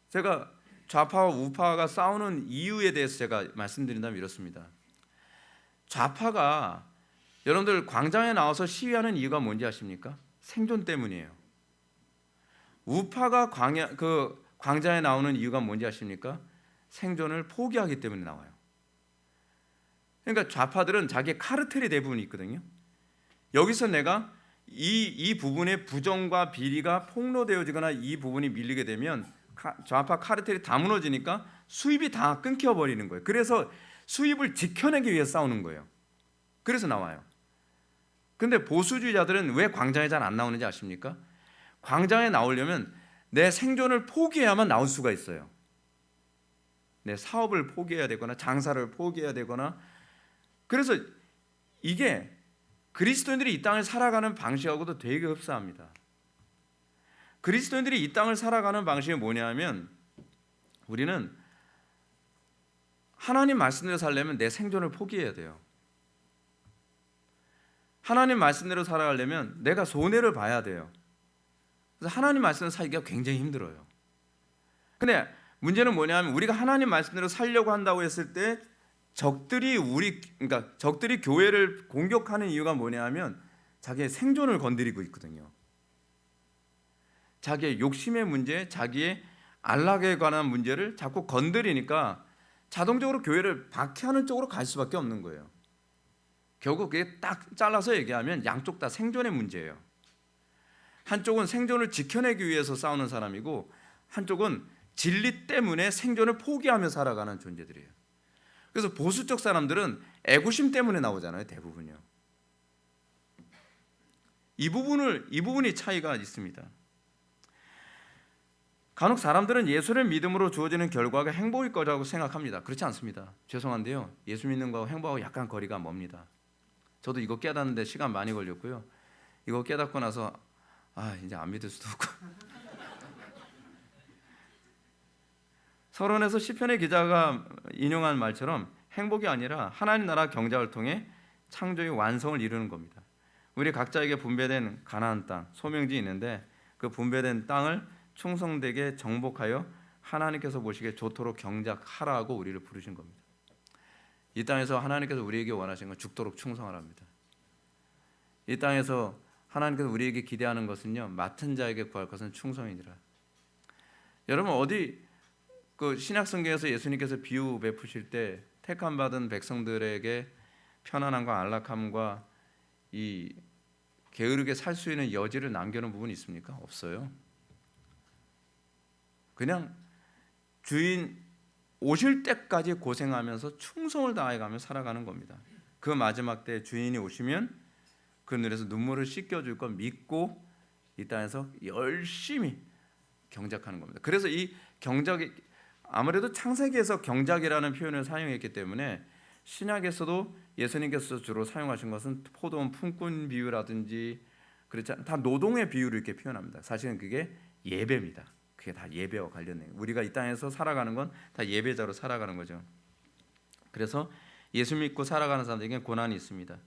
A: 제가 좌파와 우파가 싸우는 이유에 대해서 제가 말씀드린다면 이렇습니다. 좌파가 여러분들 광장에 나와서 시위하는 이유가 뭔지 아십니까? 생존 때문이에요. 우파가 광장에 나오는 이유가 뭔지 아십니까? 생존을 포기하기 때문에 나와요. 그러니까 좌파들은 자기의 카르텔이 대부분 있거든요. 여기서 내가 이 부분의 부정과 비리가 폭로되어지거나 이 부분이 밀리게 되면 좌파 카르텔이 다 무너지니까 수입이 다 끊겨버리는 거예요. 그래서 수입을 지켜내기 위해 싸우는 거예요. 그래서 나와요. 근데 보수주의자들은 왜 광장에 잘 안 나오는지 아십니까? 광장에 나오려면 내 생존을 포기해야만 나올 수가 있어요. 내 사업을 포기해야 되거나 장사를 포기해야 되거나. 그래서 이게 그리스도인들이 이 땅을 살아가는 방식하고도 되게 흡사합니다. 그리스도인들이 이 땅을 살아가는 방식이 뭐냐면 우리는 하나님 말씀대로 살려면 내 생존을 포기해야 돼요. 하나님 말씀대로 살아가려면 내가 손해를 봐야 돼요. 그래서 하나님 말씀대로 살기가 굉장히 힘들어요. 근데 문제는 뭐냐면 우리가 하나님 말씀대로 살려고 한다고 했을 때 적들이 교회를 공격하는 이유가 뭐냐면 자기의 생존을 건드리고 있거든요. 자기의 욕심의 문제, 자기의 안락에 관한 문제를 자꾸 건드리니까 자동적으로 교회를 박해하는 쪽으로 갈 수밖에 없는 거예요. 결국 그게 딱 잘라서 얘기하면 양쪽 다 생존의 문제예요. 한쪽은 생존을 지켜내기 위해서 싸우는 사람이고 한쪽은 진리 때문에 생존을 포기하며 살아가는 존재들이에요. 그래서 보수적 사람들은 애구심 때문에 나오잖아요. 대부분요. 이 부분이 차이가 있습니다. 간혹 사람들은 예수를 믿음으로 주어지는 결과가 행복일 거라고 생각합니다. 그렇지 않습니다. 죄송한데요. 예수 믿는 거하고 행복하고 약간 거리가 멉니다. 저도 이거 깨닫는데 시간 많이 걸렸고요. 이거 깨닫고 나서 이제 안 믿을 수도 없고. 서론에서 시편의 기자가 인용한 말처럼 행복이 아니라 하나님 나라 경작을 통해 창조의 완성을 이루는 겁니다. 우리 각자에게 분배된 가나안 땅, 소명지 있는데 그 분배된 땅을 충성되게 정복하여 하나님께서 보시기에 좋도록 경작하라고 우리를 부르신 겁니다. 이 땅에서 하나님께서 우리에게 원하시는 건 죽도록 충성을 합니다. 이 땅에서 하나님께서 우리에게 기대하는 것은요, 맡은 자에게 구할 것은 충성이니라. 여러분 어디 그 신약 성경에서 예수님께서 비유 베푸실 때 택함 받은 백성들에게 편안함과 안락함과 이 게으르게 살 수 있는 여지를 남겨놓은 부분이 있습니까? 없어요. 그냥 주인 오실 때까지 고생하면서 충성을 다해가며 살아가는 겁니다. 그 마지막 때 주인이 오시면 그 눈에서 눈물을 씻겨줄 걸 믿고 이 땅에서 열심히 경작하는 겁니다. 그래서 이 경작이 아무래도 창세기에서 경작이라는 표현을 사용했기 때문에 신약에서도 예수님께서 주로 사용하신 것은 포도원 품꾼 비유라든지 그렇지 다 노동의 비유를 이렇게 표현합니다. 사실은 그게 예배입니다. 그게 다 예배와 관련된 우리가 이 땅에서 살아가는 건 다 예배자로 살아가는 거죠. 그래서 예수 믿고 살아가는 사람들에게 고난이 있습니다.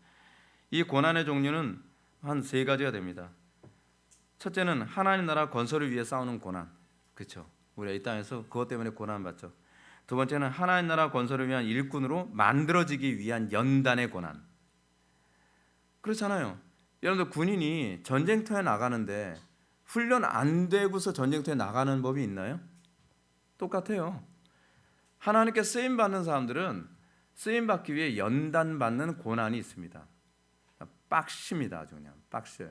A: 이 고난의 종류는 한 세 가지가 됩니다. 첫째는 하나님 나라 건설을 위해 싸우는 고난, 그렇죠? 우리가 이 땅에서 그것 때문에 고난 받죠. 두 번째는 하나님 나라 건설을 위한 일꾼으로 만들어지기 위한 연단의 고난. 그렇잖아요. 여러분들 군인이 전쟁터에 나가는데 훈련 안 되고서 전쟁터에 나가는 법이 있나요? 똑같아요. 하나님께 쓰임 받는 사람들은 쓰임 받기 위해 연단 받는 고난이 있습니다. 빡십니다. 아주 그냥 빡셔요.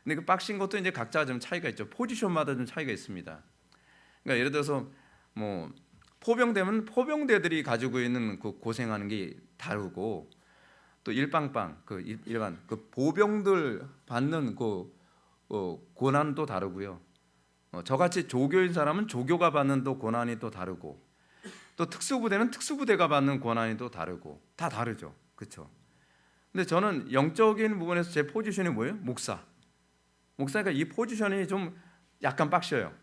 A: 근데 그 빡신 것도 이제 각자 좀 차이가 있죠. 포지션마다 좀 차이가 있습니다. 그러니까 예를 들어서 뭐 포병대면 포병대들이 가지고 있는 그 고생하는 게 다르고 또 일빵빵 그 일반 그 보병들 받는 그 고난도 다르고요. 저같이 조교인 사람은 조교가 받는 또 고난이 또 다르고 또 특수부대는 특수부대가 받는 고난이 또 다르고 다 다르죠. 그렇죠? 근데 저는 영적인 부분에서 제 포지션이 뭐예요? 목사니까 이 포지션이 좀 약간 빡셔요.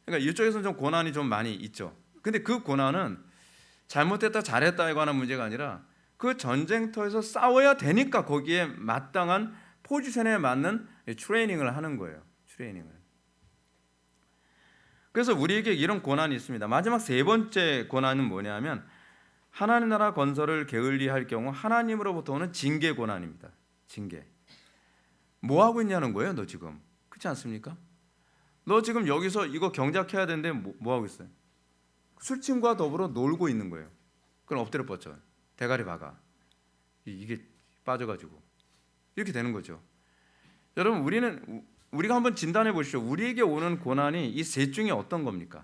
A: 그러니까 이쪽에서는 좀 고난이 좀 많이 있죠. 근데 그 고난은 잘못했다 잘했다에 관한 문제가 아니라 그 전쟁터에서 싸워야 되니까 거기에 마땅한 포지션에 맞는 트레이닝을 하는 거예요. 트레이닝을. 그래서 우리에게 이런 고난이 있습니다. 마지막 세 번째 고난은 뭐냐면 하나님 나라 건설을 게을리할 경우 하나님으로부터 오는 징계 고난입니다. 징계. 뭐 하고 있냐는 거예요, 너 지금. 그렇지 않습니까? 너 지금 여기서 이거 경작해야 되는데 뭐 하고 있어요? 술친구와 더불어 놀고 있는 거예요. 그럼 엎드려 뻗쳐. 대가리 박아. 이게 빠져가지고 이렇게 되는 거죠. 여러분 우리가 한번 진단해 보십시오. 우리에게 오는 고난이 이 셋 중에 어떤 겁니까?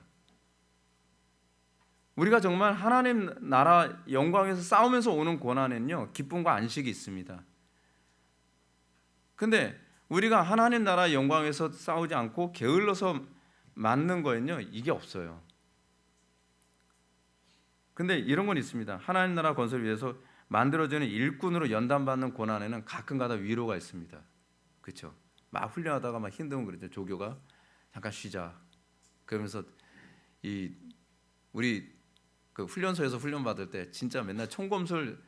A: 우리가 정말 하나님 나라 영광에서 싸우면서 오는 고난에는요 기쁨과 안식이 있습니다. 근데 우리가 하나님 나라 영광에서 싸우지 않고 게을러서 맞는 거에는요 이게 없어요. 근데 이런 건 있습니다. 하나님 나라 건설을 위해서 만들어지는 일꾼으로 연단받는 고난에는 가끔가다 위로가 있습니다. 그렇죠? 막 훈련하다가 막 힘들면 그러죠. 조교가 잠깐 쉬자. 그러면서 우리 그 훈련소에서 훈련 받을 때 진짜 맨날 총검술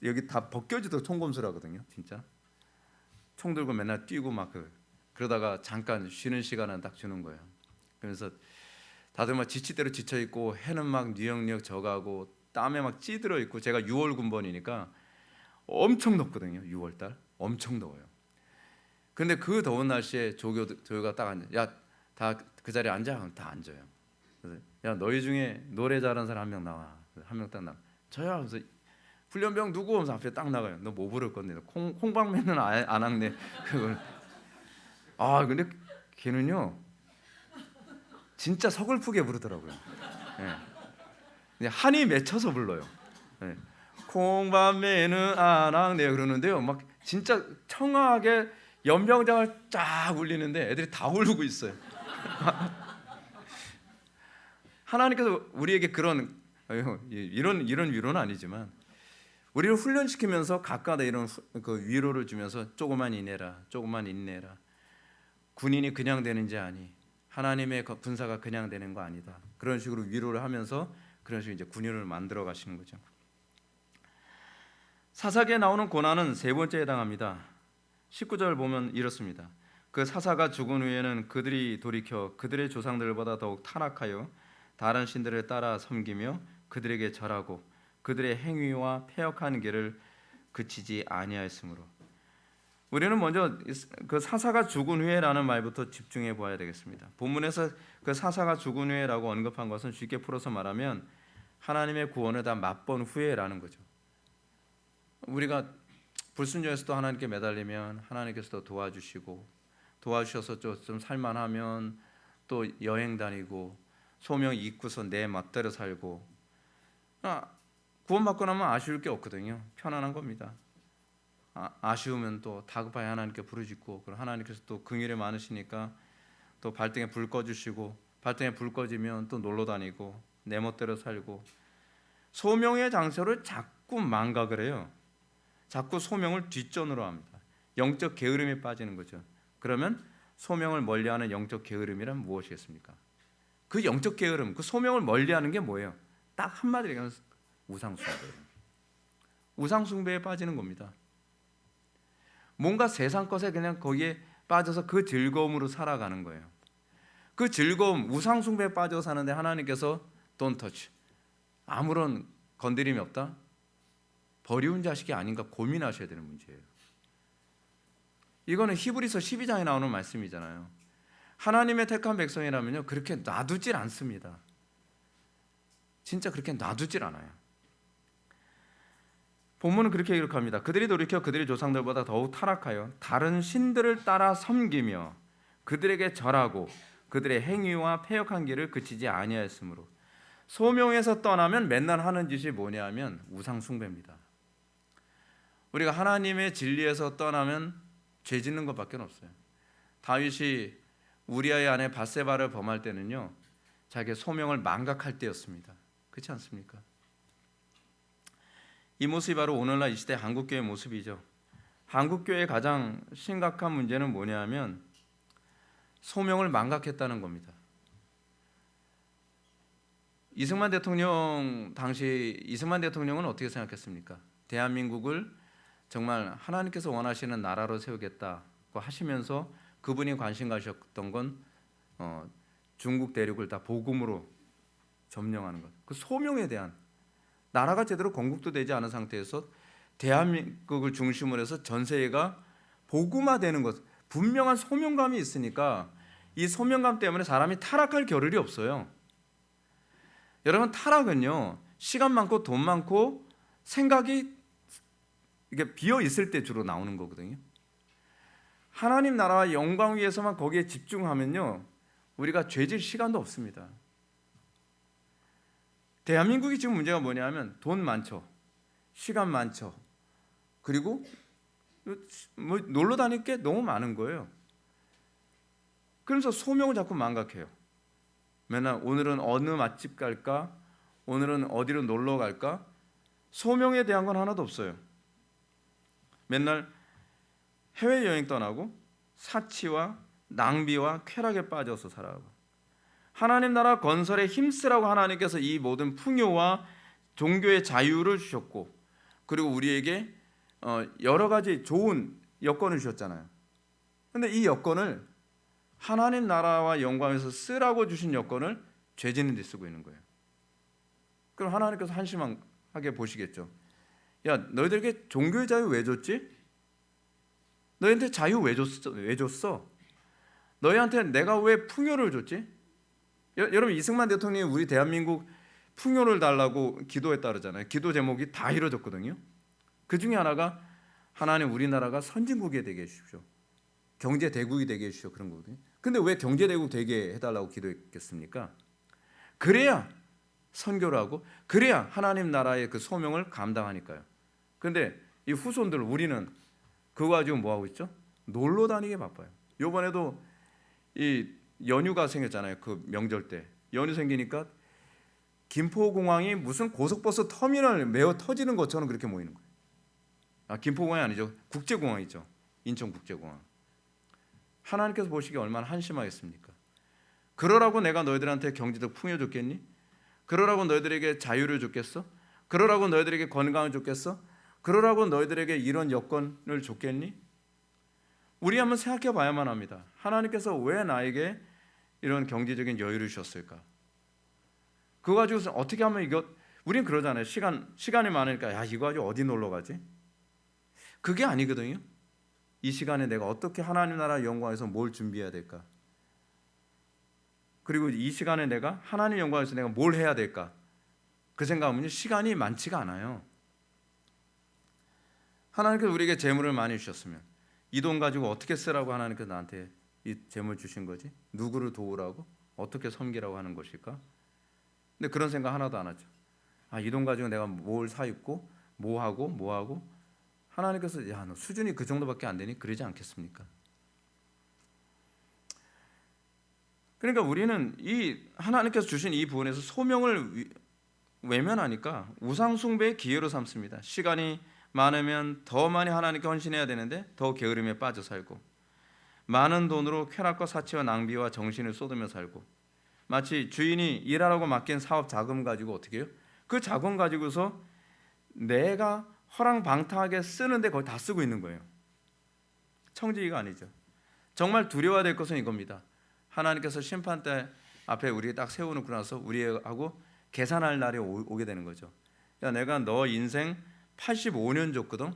A: 여기 다 벗겨지도 총검술 하거든요. 진짜 총 들고 맨날 뛰고 막 그러다가 잠깐 쉬는 시간은 딱 주는 거예요. 그래서 다들 막 지치대로 지쳐 있고 해는 막 뉴역뉴역 져가고 땀에 막 찌들어 있고 제가 6월 군번이니까 엄청 덥거든요. 6월 달 엄청 더워요. 근데 그 더운 날씨에 조교가 딱 앉아. 야, 다 그 자리에 앉아. 하면 다 앉아요. 그래서 야, 너희 중에 노래 잘하는 사람 한 명 나와. 한 명 딱 나와. 저야. 그래서 훈련병 누구? 하면서 앞에 딱 나가요. 너 뭐 부를 건데? 콩방맨은 안 학네. 그걸. 근데 걔는요. 진짜 서글프게 부르더라고요. 네. 한이 맺혀서 불러요. 네. 콩밤매는 안 학네 그러는데요. 막 진짜 청아하게 연병장을 쫙 울리는데 애들이 다 울고 있어요. 하나님께서 우리에게 그런 이런 위로는 아니지만 우리를 훈련시키면서 각각의 이런 그 위로를 주면서 조금만 인내라, 조금만 인내라. 군인이 그냥 되는 지 아니. 하나님의 군사가 그냥 되는 거 아니다. 그런 식으로 위로를 하면서 그런 식으로 이제 군인을 만들어 가시는 거죠. 사사기에 나오는 고난은 세 번째에 해당합니다. 19절 보면 이렇습니다. 그 사사가 죽은 후에는 그들이 돌이켜 그들의 조상들보다 더욱 타락하여 다른 신들을 따라 섬기며 그들에게 절하고 그들의 행위와 패역한 길을 그치지 아니하였으므로. 우리는 먼저 그 사사가 죽은 후에라는 말부터 집중해 보아야 되겠습니다. 본문에서 그 사사가 죽은 후에라고 언급한 것은 쉽게 풀어서 말하면 하나님의 구원을 다 맛본 후에라는 거죠. 우리가 불순종에서도 하나님께 매달리면 하나님께서도 도와주셔서 좀 살만하면 또 여행 다니고 소명 잊고서 내 멋대로 살고 구원받고 나면 아쉬울 게 없거든요. 편안한 겁니다. 아쉬우면 또 다급하게 하나님께 부르짖고 그럼 하나님께서 또 긍휼이 많으시니까 또 발등에 불 꺼주시고 발등에 불 꺼지면 또 놀러 다니고 내 멋대로 살고 소명의 장소를 자꾸 망각을 해요. 자꾸 소명을 뒷전으로 합니다. 영적 게으름에 빠지는 거죠. 그러면 소명을 멀리하는 영적 게으름이란 무엇이겠습니까? 그 영적 게으름, 그 소명을 멀리하는 게 뭐예요? 딱 한마디로 얘기하면 우상숭배예요. 우상숭배에 빠지는 겁니다. 뭔가 세상 것에 그냥 거기에 빠져서 그 즐거움으로 살아가는 거예요. 그 즐거움, 우상숭배에 빠져 사는데 하나님께서 don't touch, 아무런 건드림이 없다? 버리운 자식이 아닌가 고민하셔야 되는 문제예요. 이거는 히브리서 12장에 나오는 말씀이잖아요. 하나님의 택한 백성이라면요 그렇게 놔두질 않습니다. 진짜 그렇게 놔두질 않아요. 본문은 그렇게 기록합니다. 그들이 돌이켜 그들의 조상들보다 더욱 타락하여 다른 신들을 따라 섬기며 그들에게 절하고 그들의 행위와 패역한 길을 그치지 아니하였으므로. 소명에서 떠나면 맨날 하는 짓이 뭐냐면 우상 숭배입니다. 우리가 하나님의 진리에서 떠나면 죄 짓는 것밖에 없어요. 다윗이 우리아의 아내 밧세바를 범할 때는요 자기의 소명을 망각할 때였습니다. 그렇지 않습니까? 이 모습이 바로 오늘날 이 시대 한국교회의 모습이죠. 한국교회의 가장 심각한 문제는 뭐냐면 소명을 망각했다는 겁니다. 이승만 대통령 당시 이승만 대통령은 어떻게 생각했습니까? 대한민국을 정말 하나님께서 원하시는 나라로 세우겠다고 하시면서 그분이 관심 가셨던 건 중국 대륙을 다 복음으로 점령하는 것. 그 소명에 대한, 나라가 제대로 건국도 되지 않은 상태에서 대한민국을 중심으로 해서 전 세계가 복음화되는 것, 분명한 소명감이 있으니까 이 소명감 때문에 사람이 타락할 겨를이 없어요. 여러분, 타락은요 시간 많고 돈 많고 생각이 이게 비어 있을 때 주로 나오는 거거든요. 하나님 나라와 영광 위해서만 거기에 집중하면요 우리가 죄질 시간도 없습니다. 대한민국이 지금 문제가 뭐냐면 돈 많죠, 시간 많죠, 그리고 뭐 놀러 다닐 게 너무 많은 거예요. 그래서 소명을 자꾸 망각해요. 맨날 오늘은 어느 맛집 갈까, 오늘은 어디로 놀러 갈까, 소명에 대한 건 하나도 없어요. 맨날 해외여행 떠나고 사치와 낭비와 쾌락에 빠져서 살아가고, 하나님 나라 건설에 힘쓰라고 하나님께서 이 모든 풍요와 종교의 자유를 주셨고, 그리고 우리에게 여러 가지 좋은 여건을 주셨잖아요. 그런데 이 여건을 하나님 나라와 영광에서 쓰라고 주신 여건을 죄 짓는 데 쓰고 있는 거예요. 그럼 하나님께서 한심하게 보시겠죠. 야, 너희들에게 종교의 자유 왜 줬지? 너희한테 자유 왜 줬어? 너희한테 내가 왜 풍요를 줬지? 여러분, 이승만 대통령이 우리 대한민국 풍요를 달라고 기도했다 그러잖아요. 기도 제목이 다 이루어졌거든요. 그 중에 하나가 하나님 우리나라가 선진국이 되게 해주십시오, 경제 대국이 되게 해주십시오, 그런 거거든요. 근데 왜 경제 대국 되게 해달라고 기도했겠습니까? 그래야 선교를 하고 그래야 하나님 나라의 그 소명을 감당하니까요. 근데 이 후손들, 우리는 그거 가지고 뭐 하고 있죠? 놀러 다니게 바빠요. 이번에도 이 연휴가 생겼잖아요. 그 명절 때 연휴 생기니까 김포공항이 무슨 고속버스 터미널 메어 터지는 것처럼 그렇게 모이는 거예요. 아, 김포공항이 아니죠. 국제공항 있죠. 인천국제공항. 하나님께서 보시기에 얼마나 한심하겠습니까? 그러라고 내가 너희들한테 경제적 풍요 줬겠니? 그러라고 너희들에게 자유를 줬겠어? 그러라고 너희들에게 건강을 줬겠어? 그러라고 너희들에게 이런 여건을 줬겠니? 우리 한번 생각해 봐야만 합니다. 하나님께서 왜 나에게 이런 경제적인 여유를 주셨을까? 그거 가지고서 어떻게 하면 이거, 우린 그러잖아요. 시간이 많으니까 야, 이거 가지고 어디 놀러 가지? 그게 아니거든요. 이 시간에 내가 어떻게 하나님 나라 영광에서 뭘 준비해야 될까? 그리고 이 시간에 내가 하나님 영광에서 내가 뭘 해야 될까? 그 생각하면 시간이 많지가 않아요. 하나님께서 우리에게 재물을 많이 주셨으면 이 돈 가지고 어떻게 쓰라고 하나님께서 나한테 이 재물 주신 거지? 누구를 도우라고? 어떻게 섬기라고 하는 것일까? 근데 그런 생각 하나도 안 하죠. 아, 이 돈 가지고 내가 뭘 사 입고 뭐 하고 하나님께서 야, 너 수준이 그 정도밖에 안 되니? 그러지 않겠습니까? 그러니까 우리는 이 하나님께서 주신 이 부분에서 소명을 외면하니까 우상 숭배의 기회로 삼습니다. 시간이 많으면 더 많이 하나님께 헌신해야 되는데 더 게으름에 빠져 살고, 많은 돈으로 쾌락과 사치와 낭비와 정신을 쏟으며 살고, 마치 주인이 일하라고 맡긴 사업 자금 가지고 어떻게 해요? 그 자금 가지고서 내가 허랑방탕하게 쓰는데 거의 다 쓰고 있는 거예요. 청지기가 아니죠. 정말 두려워야 될 것은 이겁니다. 하나님께서 심판대 앞에 우리 딱 세워놓고 나서 우리하고 계산할 날이 오게 되는 거죠. 야, 내가 너 인생 85년 줬거든.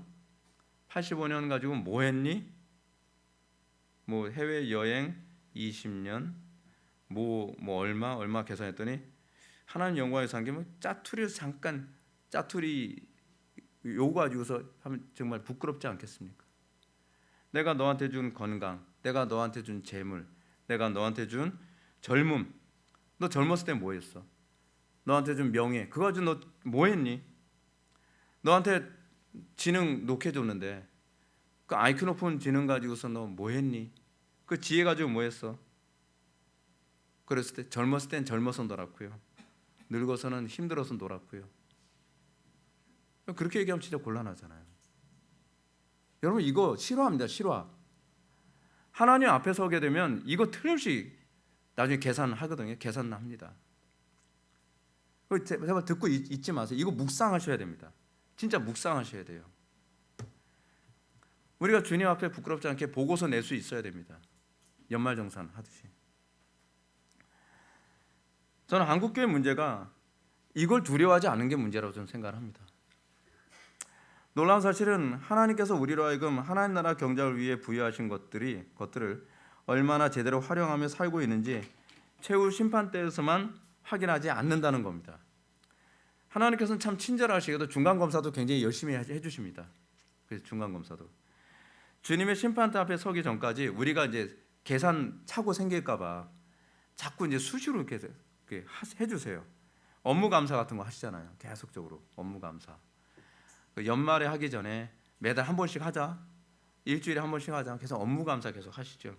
A: 85년 가지고 뭐 했니? 뭐 해외 여행 20년, 뭐 얼마 계산했더니 하나님 영광에서 한 게 뭐 짜투리 잠깐 짜투리 요거 가지고서 하면 정말 부끄럽지 않겠습니까? 내가 너한테 준 건강, 내가 너한테 준 재물, 내가 너한테 준 젊음, 너 젊었을 때 뭐 했어? 너한테 준 명예, 그거 가지고 너 뭐 했니? 너한테 지능 높게 줬는데 그 IQ 높은 지능 가지고서 너 뭐 했니? 그 지혜 가지고 뭐 했어? 그랬을 때 젊었을 땐 젊어서 놀았고요, 늙어서는 힘들어서 놀았고요. 그렇게 얘기하면 진짜 곤란하잖아요. 여러분 이거 실화입니다. 실화. 하나님 앞에 서게 되면 이거 틀림없이 나중에 계산하거든요. 계산합니다. 제발 듣고 잊지 마세요. 이거 묵상하셔야 됩니다. 진짜 묵상하셔야 돼요. 우리가 주님 앞에 부끄럽지 않게 보고서 낼 수 있어야 됩니다. 연말정산 하듯이. 저는 한국교회 문제가 이걸 두려워하지 않는 게 문제라고 저는 생각을 합니다. 놀라운 사실은 하나님께서 우리로 하여금 하나님 나라 경작을 위해 부여하신 것들을 얼마나 제대로 활용하며 살고 있는지 최후 심판 때에서만 확인하지 않는다는 겁니다. 하나님께서는 참 친절하시게도 중간검사도 굉장히 열심히 해주십니다. 그래서 중간검사도 주님의 심판대 앞에 서기 전까지 우리가 이제 계산 착오 생길까봐 자꾸 이제 수시로 이렇게 해주세요. 업무 감사 같은 거 하시잖아요. 계속적으로 업무 감사. 연말에 하기 전에 매달 한 번씩 하자, 일주일에 한 번씩 하자. 계속 업무 감사 계속 하시죠.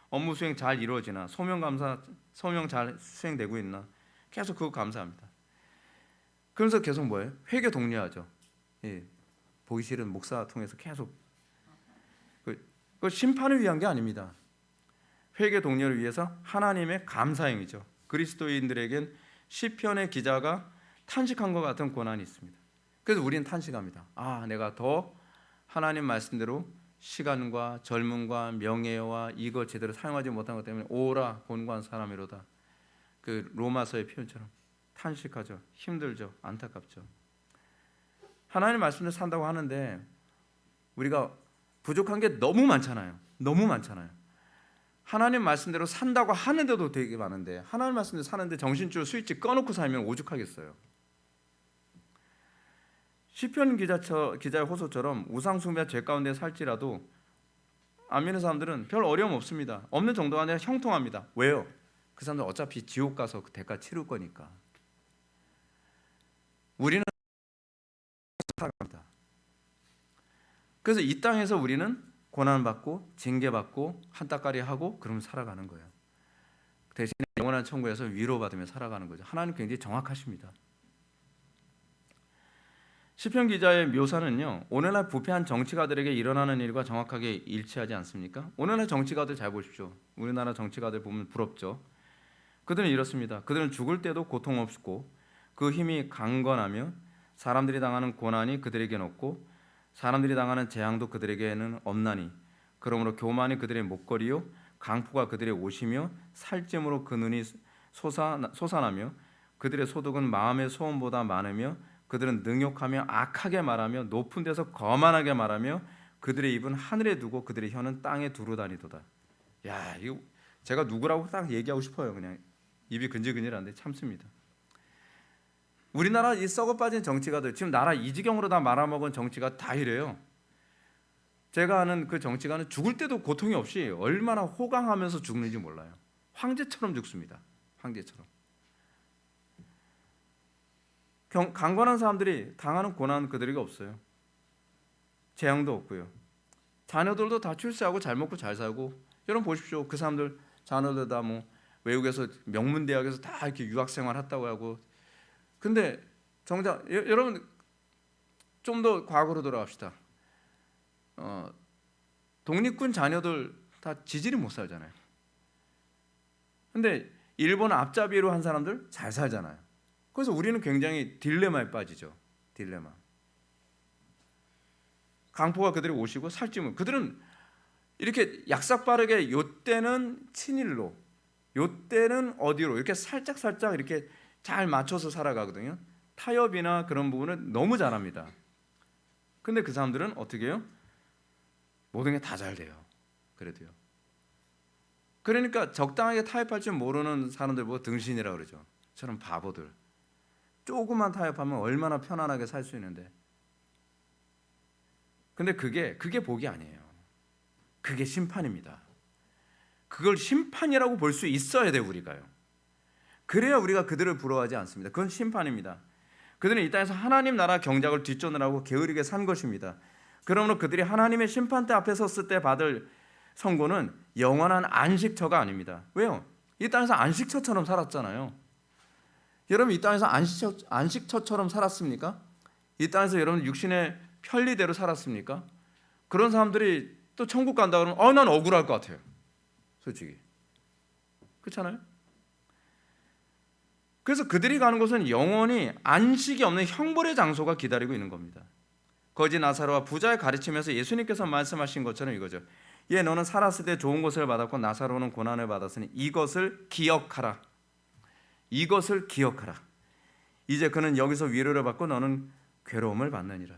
A: 업무 수행 잘 이루어지나, 소명 잘 수행되고 있나, 계속 그거 감사합니다. 그러면서 계속 뭐예요? 회개 독려하죠. 예, 보기 싫은 목사 통해서 계속 그 심판을 위한 게 아닙니다. 회개 독려를 위해서 하나님의 감사행위죠. 그리스도인들에겐 시편의 기자가 탄식한 것 같은 고난이 있습니다. 그래서 우리는 탄식합니다. 아, 내가 더 하나님 말씀대로 시간과 젊음과 명예와 이걸 제대로 사용하지 못한 것 때문에 오라 곤고한 사람이로다. 그 로마서의 표현처럼 탄식하죠. 힘들죠. 안타깝죠. 하나님 말씀대로 산다고 하는데 우리가 부족한 게 너무 많잖아요. 너무 많잖아요. 하나님 말씀대로 산다고 하는데도 되게 많은데, 하나님 말씀대로 사는데 정신줄 스위치 꺼놓고 살면 오죽하겠어요. 시편 기자의 호소처럼 우상숭배 죄 가운데 살지라도 안 믿는 사람들은 별 어려움 없습니다. 없는 정도가 아니라 형통합니다. 왜요? 그 사람들 어차피 지옥 가서 그 대가 치를 거니까. 우리는 살아갑니다. 그래서 이 땅에서 우리는 고난받고 징계받고 한따까리 하고 그러면 살아가는 거예요. 대신에 영원한 천국에서 위로받으며 살아가는 거죠. 하나님 굉장히 정확하십니다. 시편 기자의 묘사는요, 오늘날 부패한 정치가들에게 일어나는 일과 정확하게 일치하지 않습니까? 오늘날 정치가들 잘 보십시오. 우리나라 정치가들 보면 부럽죠. 그들은 이렇습니다. 그들은 죽을 때도 고통 없고 그 힘이 강건하며 사람들이 당하는 고난이 그들에게는 없고 사람들이 당하는 재앙도 그들에게는 없나니 그러므로 교만이 그들의 목걸이요 강포가 그들의 옷이며 살찜으로 그 눈이 솟아나며 그들의 소득은 마음의 소원보다 많으며 그들은 능욕하며 악하게 말하며 높은 데서 거만하게 말하며 그들의 입은 하늘에 두고 그들의 혀는 땅에 두루 다니도다. 야, 이거 제가 누구라고 딱 얘기하고 싶어요. 그냥 입이 근질근질한데 참습니다. 우리나라 이 썩어 빠진 정치가들, 지금 나라 이 지경으로 다 말아먹은 정치가 다 이래요. 제가 아는 그 정치가는 죽을 때도 고통이 없이 얼마나 호강하면서 죽는지 몰라요. 황제처럼 죽습니다. 황제처럼. 강건한 사람들이 당하는 고난은 그들에게 없어요. 재앙도 없고요. 자녀들도 다 출세하고 잘 먹고 잘 살고. 여러분 보십시오. 그 사람들 자녀들 다 뭐 외국에서 명문 대학에서 다 이렇게 유학 생활했다고 하고. 근데 정작 여러분 좀 더 과거로 돌아갑시다. 독립군 자녀들 다 지질이 못 살잖아요. 근데 일본 앞잡이로 한 사람들 잘 살잖아요. 그래서 우리는 굉장히 딜레마에 빠지죠. 딜레마. 강포가 그들이 오시고 살찌면 그들은 이렇게 약삭빠르게 요때는 친일로, 요때는 어디로 이렇게 살짝 이렇게 잘 맞춰서 살아가거든요. 타협이나 그런 부분은 너무 잘합니다. 근데 그 사람들은 어떻게 해요? 모든 게 다 잘 돼요. 그래도요. 그러니까 적당하게 타협할 줄 모르는 사람들 보고 등신이라고 그러죠. 저런 바보들. 조금만 타협하면 얼마나 편안하게 살 수 있는데. 근데 그게 복이 아니에요. 그게 심판입니다. 그걸 심판이라고 볼 수 있어야 돼요, 우리가요. 그래야 우리가 그들을 부러워하지 않습니다. 그건 심판입니다. 그들은 이 땅에서 하나님 나라 경작을 뒷전을 게으르게 산 것입니다. 그러므로 그들이 하나님의 심판대 앞에 섰을 때 받을 선고는 영원한 안식처가 아닙니다. 왜요? 이 땅에서 안식처처럼 살았잖아요. 여러분 이 땅에서 안식처처럼 살았습니까? 이 땅에서 여러분 육신의 편리대로 살았습니까? 그런 사람들이 또 천국 간다 그러면 난 억울할 것 같아요. 솔직히. 그렇잖아요? 그래서 그들이 가는 곳은 영원히 안식이 없는 형벌의 장소가 기다리고 있는 겁니다. 거지 나사로와 부자의 가르치면서 예수님께서 말씀하신 것처럼 이거죠. 너는 살았을 때 좋은 것을 받았고 나사로는 고난을 받았으니 이것을 기억하라. 이것을 기억하라. 이제 그는 여기서 위로를 받고 너는 괴로움을 받느니라.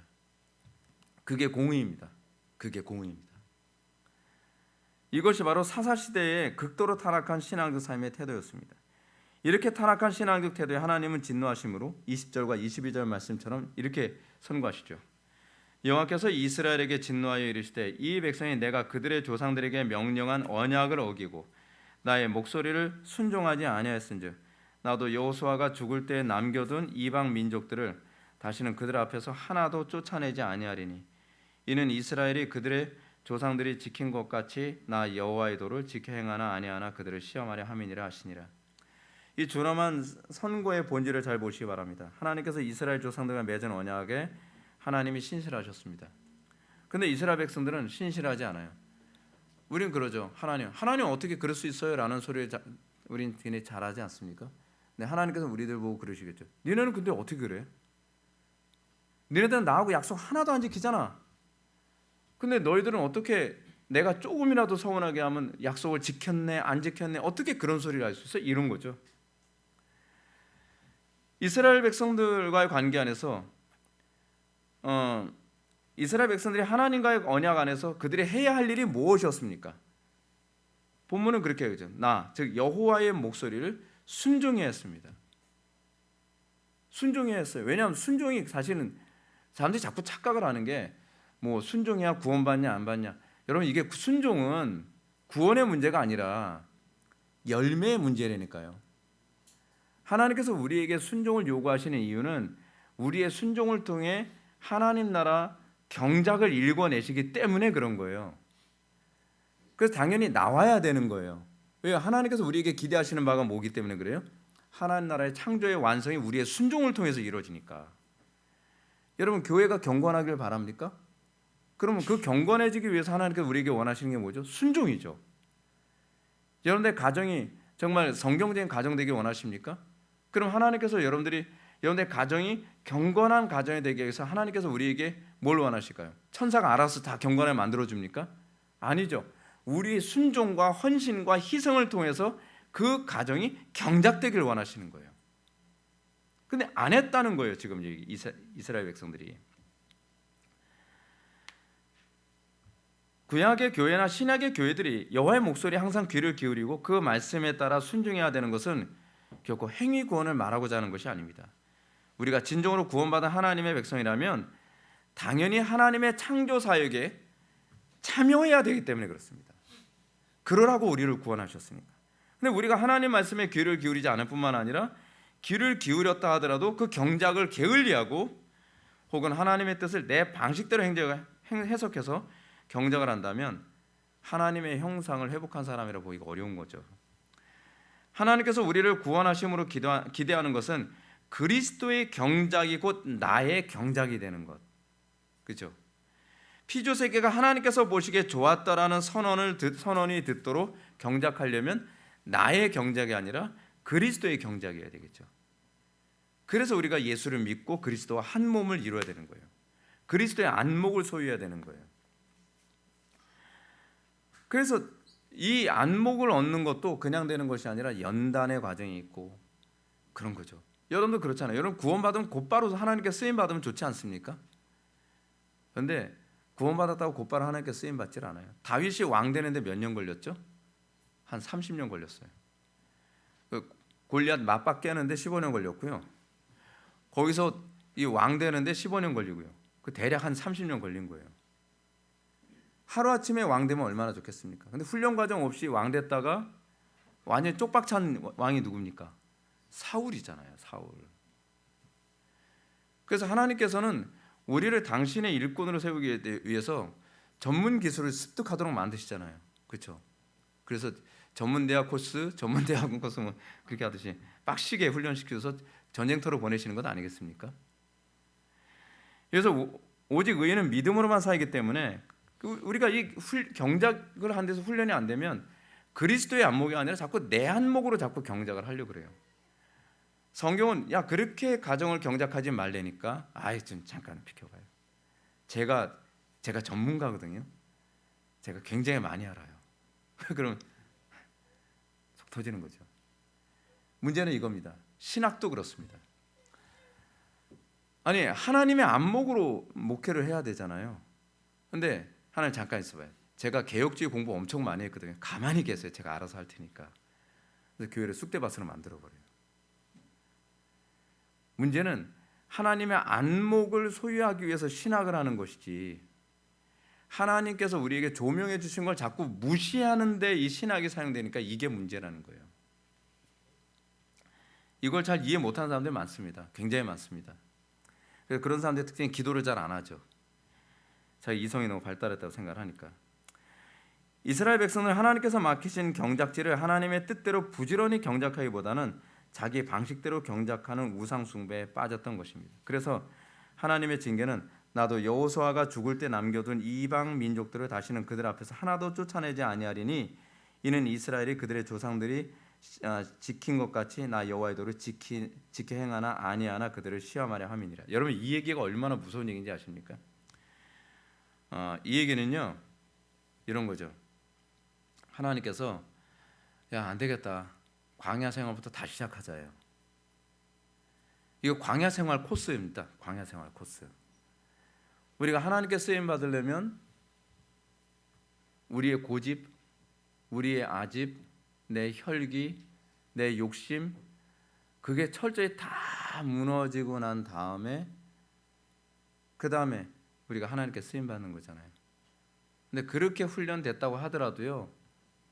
A: 그게 공의입니다. 그게 공의입니다. 이것이 바로 사사시대의 극도로 타락한 신앙적 삶의 태도였습니다. 이렇게 타락한 신앙적 태도에 하나님은 진노하심으로 20절과 22절 말씀처럼 이렇게 선고하시죠. 여호와께서 이스라엘에게 진노하여 이르시되 이 백성이 내가 그들의 조상들에게 명령한 언약을 어기고 나의 목소리를 순종하지 아니하였은즉 나도 여호수아가 죽을 때 남겨둔 이방 민족들을 다시는 그들 앞에서 하나도 쫓아내지 아니하리니 이는 이스라엘이 그들의 조상들이 지킨 것 같이 나 여호와의 도를 지켜 행하나 아니하나 그들을 시험하려 함이니라 하시니라. 이 존엄한 선고의 본질을 잘 보시기 바랍니다. 하나님께서 이스라엘 조상들과 맺은 언약에 하나님이 신실하셨습니다. 근데 이스라엘 백성들은 신실하지 않아요. 우린 그러죠. 하나님 어떻게 그럴 수 있어요? 라는 소리를 우린 굉장히 잘하지 않습니까? 네, 하나님께서 우리들 보고 그러시겠죠. 니네는 근데 어떻게 그래? 니네들은 나하고 약속 하나도 안 지키잖아. 근데 너희들은 어떻게 내가 조금이라도 서운하게 하면 약속을 지켰네 안 지켰네 어떻게 그런 소리를 할 수 있어? 이런 거죠. 이스라엘 백성들과의 관계 안에서 이스라엘 백성들이 하나님과의 언약 안에서 그들이 해야 할 일이 무엇이었습니까? 본문은 그렇게 하죠. 즉 여호와의 목소리를 순종해야 했습니다. 순종해야 했어요. 왜냐하면 순종이 사실은 사람들이 자꾸 착각을 하는 게 뭐 순종해야 구원받냐 안 받냐. 여러분 이게 순종은 구원의 문제가 아니라 열매의 문제라니까요. 하나님께서 우리에게 순종을 요구하시는 이유는 우리의 순종을 통해 하나님 나라 경작을 일궈내시기 때문에 그런 거예요. 그래서 당연히 나와야 되는 거예요. 왜요? 하나님께서 우리에게 기대하시는 바가 뭐기 때문에 그래요? 하나님 나라의 창조의 완성이 우리의 순종을 통해서 이루어지니까. 여러분 교회가 경건하길 바랍니까? 그러면 그 경건해지기 위해서 하나님께서 우리에게 원하시는 게 뭐죠? 순종이죠. 여러분들 가정이 정말 성경적인 가정 되길 원하십니까? 그럼 하나님께서 여러분들의 가정이 경건한 가정이 되기 위해서 하나님께서 우리에게 뭘 원하실까요? 천사가 알아서 다 경건하게 만들어줍니까? 아니죠. 우리의 순종과 헌신과 희생을 통해서 그 가정이 경작되길 원하시는 거예요. 근데 안 했다는 거예요. 지금 이스라엘 백성들이. 구약의 교회나 신약의 교회들이 여호와의 목소리에 항상 귀를 기울이고 그 말씀에 따라 순종해야 되는 것은 결코 행위 구원을 말하고자 하는 것이 아닙니다. 우리가 진정으로 구원받은 하나님의 백성이라면 당연히 하나님의 창조 사역에 참여해야 되기 때문에 그렇습니다. 그러라고 우리를 구원하셨으니까. 근데 우리가 하나님 말씀에 귀를 기울이지 않을 뿐만 아니라 귀를 기울였다 하더라도 그 경작을 게을리하고 혹은 하나님의 뜻을 내 방식대로 해석해서 경작을 한다면 하나님의 형상을 회복한 사람이라 보기가 어려운 거죠. 하나님께서 우리를 구원하심으로 기대하는 것은 그리스도의 경작이 곧 나의 경작이 되는 것. 그죠? 피조세계가 하나님께서 보시기에 좋았다라는 선언이 듣도록 경작하려면 나의 경작이 아니라 그리스도의 경작이어야 되겠죠. 그래서 우리가 예수를 믿고 그리스도와 한 몸을 이루어야 되는 거예요. 그리스도의 안목을 소유해야 되는 거예요. 그래서 이 안목을 얻는 것도 그냥 되는 것이 아니라 연단의 과정이 있고 그런 거죠. 여러분도 그렇잖아요. 여러분 구원받으면 곧바로 하나님께 쓰임 받으면 좋지 않습니까? 그런데 구원받았다고 곧바로 하나님께 쓰임 받질 않아요. 다윗이 왕 되는데 몇 년 걸렸죠? 한 30년 걸렸어요. 골리앗 맞박게 하는데 15년 걸렸고요. 거기서 이 왕 되는데 15년 걸리고요. 그 대략 한 30년 걸린 거예요. 하루아침에 왕 되면 얼마나 좋겠습니까? 근데 훈련 과정 없이 왕 됐다가 완전히 쪽박찬 왕이 누굽니까? 사울이잖아요. 사울. 그래서 하나님께서는 우리를 당신의 일꾼으로 세우기 위해서 전문 기술을 습득하도록 만드시잖아요. 그렇죠? 그래서 전문대학 코스, 전문대학 코스 뭐 그렇게 하듯이 빡시게 훈련시켜서 전쟁터로 보내시는 것 아니겠습니까? 그래서 오직 의인은 믿음으로만 살기 때문에 우리가 이 경작을 한 데서 훈련이 안 되면 그리스도의 안목이 아니라 자꾸 내 안목으로 자꾸 경작을 하려고 그래요. 성경은 야 그렇게 가정을 경작하지 말래니까 좀 잠깐 비켜봐요. 제가 전문가거든요. 제가 굉장히 많이 알아요. 그럼 속 터지는 거죠. 문제는 이겁니다. 신학도 그렇습니다. 아니 하나님의 안목으로 목회를 해야 되잖아요. 근데 하나님 잠깐 있어봐요. 제가 개혁주의 공부 엄청 많이 했거든요. 가만히 계세요. 제가 알아서 할 테니까. 그래서 교회를 쑥대밭으로 만들어버려요. 문제는 하나님의 안목을 소유하기 위해서 신학을 하는 것이지 하나님께서 우리에게 조명해 주신 걸 자꾸 무시하는데 이 신학이 사용되니까 이게 문제라는 거예요. 이걸 잘 이해 못하는 사람들이 많습니다. 굉장히 많습니다. 그래서 그런 사람들의 특징이 기도를 잘 안 하죠. 자기 이성이 너무 발달했다고 생각하니까. 이스라엘 백성은 하나님께서 맡기신 경작지를 하나님의 뜻대로 부지런히 경작하기보다는 자기 방식대로 경작하는 우상 숭배에 빠졌던 것입니다. 그래서 하나님의 징계는 나도 여호수아가 죽을 때 남겨둔 이방 민족들을 다시는 그들 앞에서 하나도 쫓아내지 아니하리니 이는 이스라엘이 그들의 조상들이 지킨 것 같이 나 여호와의 도를 지켜 행하나 아니하나 그들을 시험하려 함이니라. 여러분 이 얘기가 얼마나 무서운 얘기인지 아십니까? 이 얘기는요 이런 거죠. 하나님께서 야 안 되겠다. 광야 생활부터 다시 시작하자예요. 이거 광야 생활 코스입니다. 광야 생활 코스. 우리가 하나님께 쓰임 받으려면 우리의 고집, 우리의 아집, 내 혈기, 내 욕심 그게 철저히 다 무너지고 난 다음에 그 다음에 우리가 하나님께 쓰임 받는 거잖아요. 근데 그렇게 훈련됐다고 하더라도요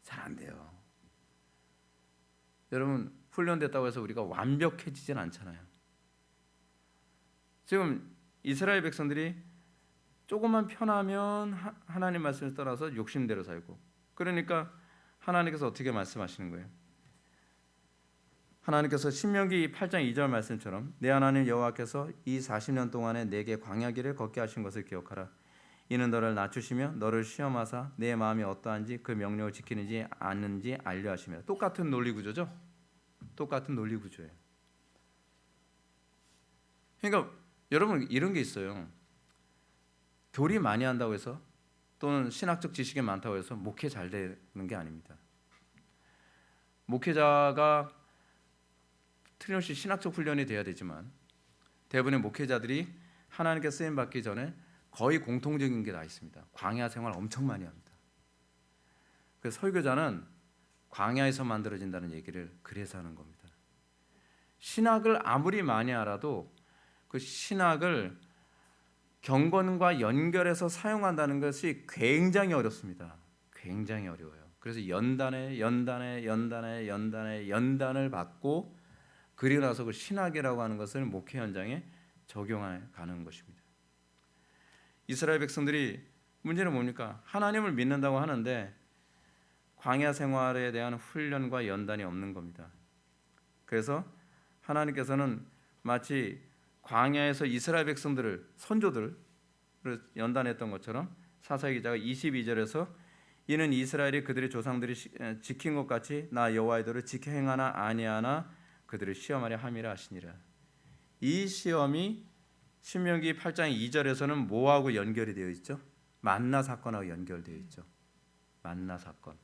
A: 잘 안 돼요. 여러분 훈련됐다고 해서 우리가 완벽해지진 않잖아요. 지금 이스라엘 백성들이 조금만 편하면 하나님 말씀을 떠나서 욕심대로 살고 그러니까 하나님께서 어떻게 말씀하시는 거예요? 하나님께서 신명기 8장 2절 말씀처럼 내 하나님 여호와께서 이 40년 동안에 내게 광야길을 걷게 하신 것을 기억하라. 이는 너를 낮추시며 너를 시험하사 내 마음이 어떠한지 그 명령을 지키는지 않는지 알려 하시며. 똑같은 논리 구조죠. 똑같은 논리 구조예요. 그러니까 여러분 이런 게 있어요. 교리 많이 한다고 해서 또는 신학적 지식이 많다고 해서 목회 잘 되는 게 아닙니다. 목회자가 틀림없이 신학적 훈련이 돼야 되지만 대부분의 목회자들이 하나님께 쓰임 받기 전에 거의 공통적인 게 다 있습니다. 광야 생활 엄청 많이 합니다. 그래서 설교자는 광야에서 만들어진다는 얘기를 그래서 하는 겁니다. 신학을 아무리 많이 알아도 그 신학을 경건과 연결해서 사용한다는 것이 굉장히 어렵습니다. 굉장히 어려워요. 그래서 연단을 받고 그리고 나서 그 신학이라고 하는 것을 목회 현장에 적용해 가는 것입니다. 이스라엘 백성들이 문제는 뭡니까? 하나님을 믿는다고 하는데 광야 생활에 대한 훈련과 연단이 없는 겁니다. 그래서 하나님께서는 마치 광야에서 이스라엘 백성들을 선조들을 연단했던 것처럼 사사기 기자가 22절에서 이는 이스라엘이 그들의 조상들이 지킨 것 같이 나 여호와의 도를 지켜 행하나 아니하나 그들을 시험하려 함이라 하시니라. 이 시험이 신명기 8장 2절에서는 뭐하고 연결이 되어 있죠? 만나 사건하고 연결되어 있죠. 만나 사건.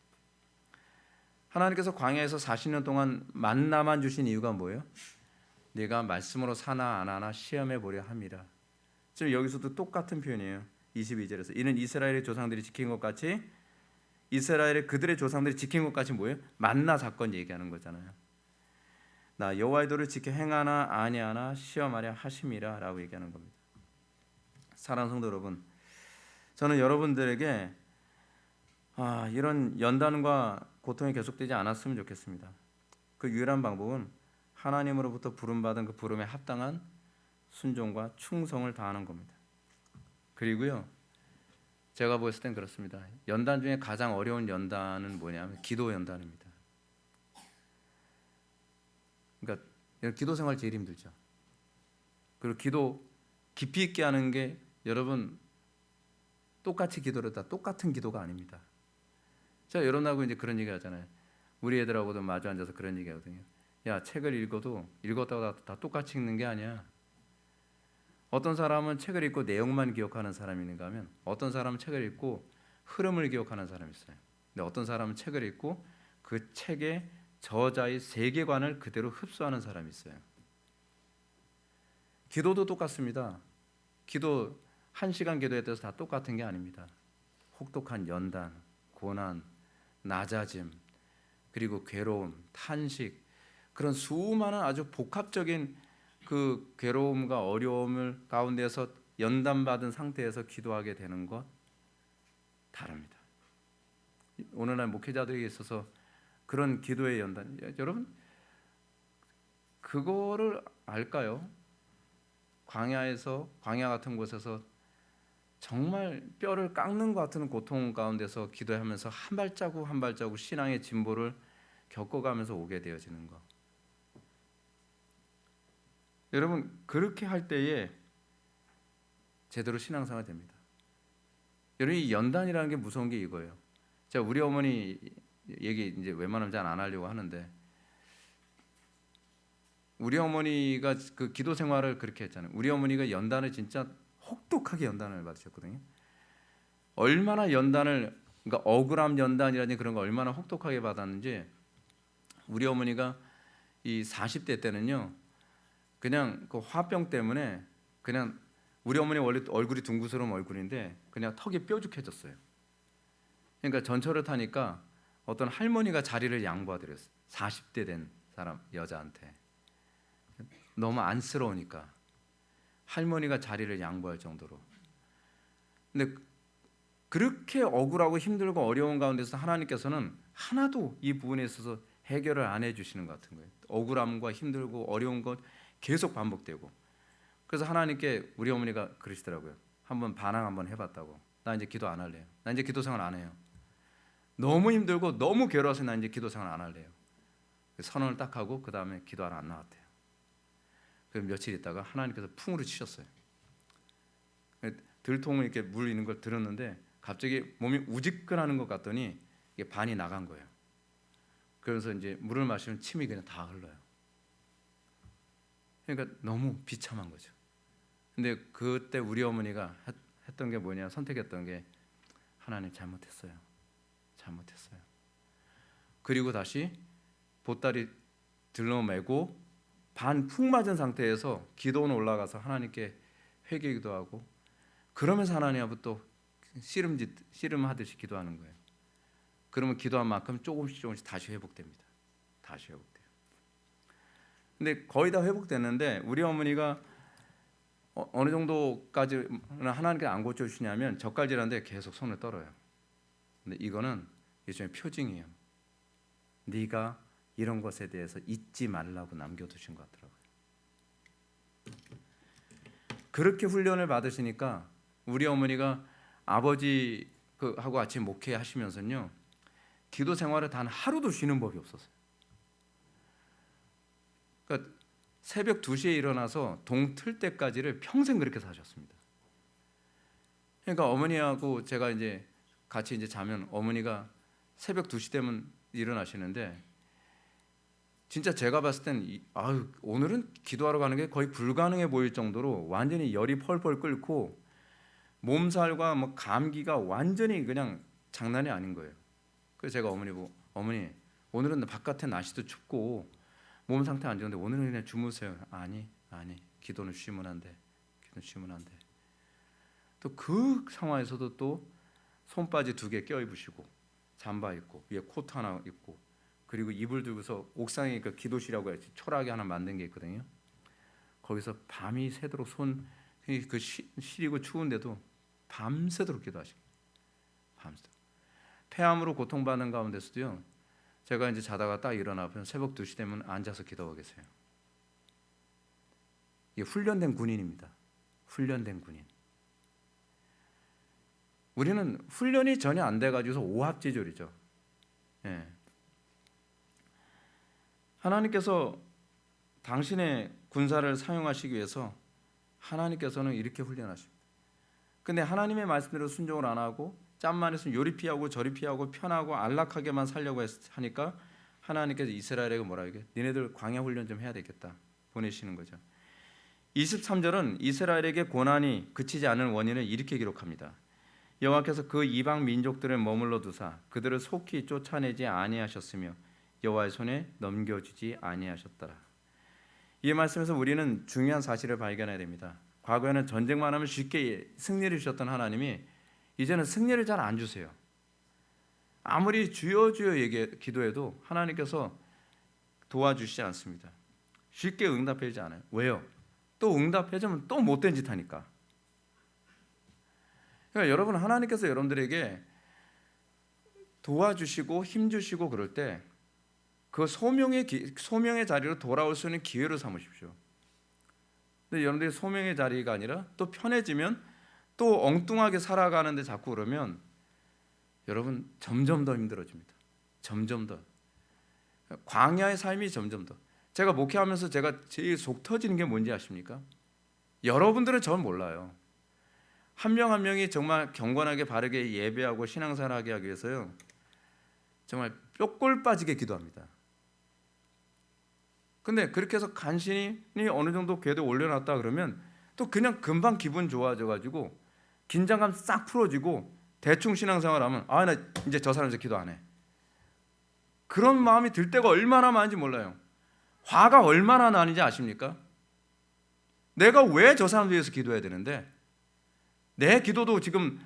A: 하나님께서 광야에서 40년 동안 만나만 주신 이유가 뭐예요? 네가 말씀으로 사나 안 하나 시험해 보려 함이라. 지금 여기서도 똑같은 표현이에요. 22절에서 이는 이스라엘의 조상들이 지킨 것 같이 이스라엘의 그들의 조상들이 지킨 것 같이 뭐예요? 만나 사건 얘기하는 거잖아요. 나 여호와의 도를 지켜 행하나 아니하나 시험하려 하심이라라고 얘기하는 겁니다. 사랑하는 성도 여러분, 저는 여러분들에게 이런 연단과 고통이 계속되지 않았으면 좋겠습니다. 그 유일한 방법은 하나님으로부터 부름받은 그 부름에 합당한 순종과 충성을 다하는 겁니다. 그리고요, 제가 보았을 땐 그렇습니다. 연단 중에 가장 어려운 연단은 뭐냐면 기도 연단입니다. 그러니까 기도 생활 제일 힘들죠. 그리고 기도 깊이 있게 하는 게 여러분 똑같이 기도를 다 똑같은 기도가 아닙니다. 제가 여러분하고 이제 그런 얘기 하잖아요. 우리 애들하고도 마주 앉아서 그런 얘기 하거든요. 야, 책을 읽어도 읽었다고 다 똑같이 읽는 게 아니야. 어떤 사람은 책을 읽고 내용만 기억하는 사람이 있는가 하면 어떤 사람은 책을 읽고 흐름을 기억하는 사람이 있어요. 근데 어떤 사람은 책을 읽고 그 책의 저자의 세계관을 그대로 흡수하는 사람이 있어요. 기도도 똑같습니다. 기도 1시간 기도에 대해서 다 똑같은 게 아닙니다. 혹독한 연단, 고난, 낮아짐, 그리고 괴로움, 탄식, 그런 수많은 아주 복합적인 그 괴로움과 어려움을 가운데서 연단받은 상태에서 기도하게 되는 것 다릅니다. 오늘날 목회자들에게 있어서 그런 기도의 연단, 여러분 그거를 알까요? 광야 같은 곳에서 정말 뼈를 깎는 것 같은 고통 가운데서 기도하면서 한 발자국 한 발자국 신앙의 진보를 겪어가면서 오게 되어지는 것. 여러분 그렇게 할 때에 제대로 신앙생활이 됩니다. 여러분 이 연단이라는 게 무서운 게 이거예요. 제가 우리 어머니 얘기 이제 웬만하면 잘 안 하려고 하는데 우리 어머니가 그 기도 생활을 그렇게 했잖아요. 우리 어머니가 연단을 진짜 혹독하게 연단을 받으셨거든요. 얼마나 연단을 그러니까 억울함 연단이라든지 그런 거 얼마나 혹독하게 받았는지 우리 어머니가 이 40대 때는요. 그냥 그 화병 때문에 그냥 우리 어머니 원래 얼굴이 둥그스러운 얼굴인데 그냥 턱이 뾰족해졌어요. 그러니까 전철을 타니까 어떤 할머니가 자리를 양보하더랬어요. 40대 된 사람 여자한테 너무 안쓰러우니까 할머니가 자리를 양보할 정도로. 근데 그렇게 억울하고 힘들고 어려운 가운데서 하나님께서는 하나도 이 부분에 있어서 해결을 안 해주시는 것 같은 거예요. 억울함과 힘들고 어려운 것 계속 반복되고. 그래서 하나님께 우리 어머니가 그러시더라고요. 한번 반항 한번 해봤다고. 나 이제 기도 안 할래요. 나 이제 기도 생활 안 해요. 너무 힘들고 너무 괴로워서 나 이제 기도 생활 안 할래요. 선언을 딱 하고 그 다음에 기도하러 안 나왔대요. 그럼 며칠 있다가 하나님께서 풍으로 치셨어요. 들통을 이렇게 물 있는 걸 들었는데 갑자기 몸이 우지끈하는 것 같더니 이게 반이 나간 거예요. 그래서 이제 물을 마시면 침이 그냥 다 흘러요. 그러니까 너무 비참한 거죠. 근데 그때 우리 어머니가 했던 게 뭐냐, 선택했던 게 하나님 잘못했어요. 그리고 다시 보따리 들러매고 반 푹 맞은 상태에서 기도원 올라가서 하나님께 회개기도하고 그러면서 하나님 앞에 또 씨름하듯이 기도하는 거예요. 그러면 기도한 만큼 조금씩 다시 회복됩니다. 다시 회복돼요. 근데 거의 다 회복됐는데 우리 어머니가 어느 정도까지 하나님께 안 고쳐주시냐면 젓갈질하는데 계속 손을 떨어요. 근데 이거는 일종의 표징이에요. 네가 이런 것에 대해서 잊지 말라고 남겨두신 것 같더라고요. 그렇게 훈련을 받으시니까 우리 어머니가 아버지 하고 아침 목회하시면서요 기도 생활에 단 하루도 쉬는 법이 없었어요. 그러니까 새벽 2시에 일어나서 동 틀 때까지를 평생 그렇게 사셨습니다. 그러니까 어머니하고 제가 이제 같이 이제 자면 어머니가 새벽 2시 되면 일어나시는데 진짜 제가 봤을 땐 오늘은 기도하러 가는 게 거의 불가능해 보일 정도로 완전히 열이 펄펄 끓고 몸살과 뭐 감기가 완전히 그냥 장난이 아닌 거예요. 그래서 제가 어머니 보고 어머니 오늘은 바깥에 날씨도 춥고 몸 상태 안 좋은데 오늘은 그냥 주무세요. 아니 기도는 쉬면 안 돼. 기도는 쉬면 안 돼. 또 그 상황에서도 또 손바지 2개 껴입으시고 잠바 입고 위에 코트 하나 입고 그리고 이불 들고서 옥상에 그 기도실이라고 해야지 초라하게 하나 만든 게 있거든요. 거기서 밤이 새도록 시리고 추운데도 밤새도록 기도하시고 밤새도록 폐암으로 고통받는 가운데서도요. 제가 이제 자다가 딱 일어나면 새벽 2시 되면 앉아서 기도하고 계세요. 이게 훈련된 군인입니다. 훈련된 군인. 우리는 훈련이 전혀 안 돼가지고서 오합지졸이죠. 예. 하나님께서 당신의 군사를 사용하시기 위해서 하나님께서는 이렇게 훈련하십니다. 근데 하나님의 말씀대로 순종을 안 하고 짬만 있으면 요리 피하고 저리 피하고 편하고 안락하게만 살려고 하니까 하나님께서 이스라엘에게 뭐라 이게 니네들 광야 훈련 좀 해야 되겠다 보내시는 거죠. 23절은 이스라엘에게 고난이 그치지 않은 원인을 이렇게 기록합니다. 여호와께서 그 이방 민족들을 머물러 두사 그들을 속히 쫓아내지 아니하셨으며 여호와의 손에 넘겨주지 아니하셨더라. 이 말씀에서 우리는 중요한 사실을 발견해야 됩니다. 과거에는 전쟁만 하면 쉽게 승리를 주셨던 하나님이 이제는 승리를 잘 안 주세요. 아무리 주여 기도해도 하나님께서 도와주시지 않습니다. 쉽게 응답하지 않아요. 왜요? 또 응답해주면 또 못된 짓 하니까. 그러니까 여러분 하나님께서 여러분들에게 도와주시고 힘주시고 그럴 때 그 소명의 자리로 돌아올 수 있는 기회로 삼으십시오. 근데 여러분들이 소명의 자리가 아니라 또 편해지면 또 엉뚱하게 살아가는데 자꾸 그러면 여러분 점점 더 힘들어집니다. 점점 더 광야의 삶이 점점 더. 제가 목회하면서 제가 제일 속 터지는 게 뭔지 아십니까? 여러분들은 전 몰라요. 한 명 한 명이 정말 경건하게 바르게 예배하고 신앙생활하게 하기 위해서요. 정말 뼈골 빠지게 기도합니다. 근데 그렇게 해서 간신히 어느 정도 궤도 올려놨다 그러면 또 그냥 금방 기분 좋아져가지고 긴장감 싹 풀어지고 대충 신앙생활하면 나 이제 저 사람 이제 기도 안 해. 그런 마음이 들 때가 얼마나 많은지 몰라요. 화가 얼마나 나는지 아십니까? 내가 왜 저 사람 위해서 기도해야 되는데 내 기도도 지금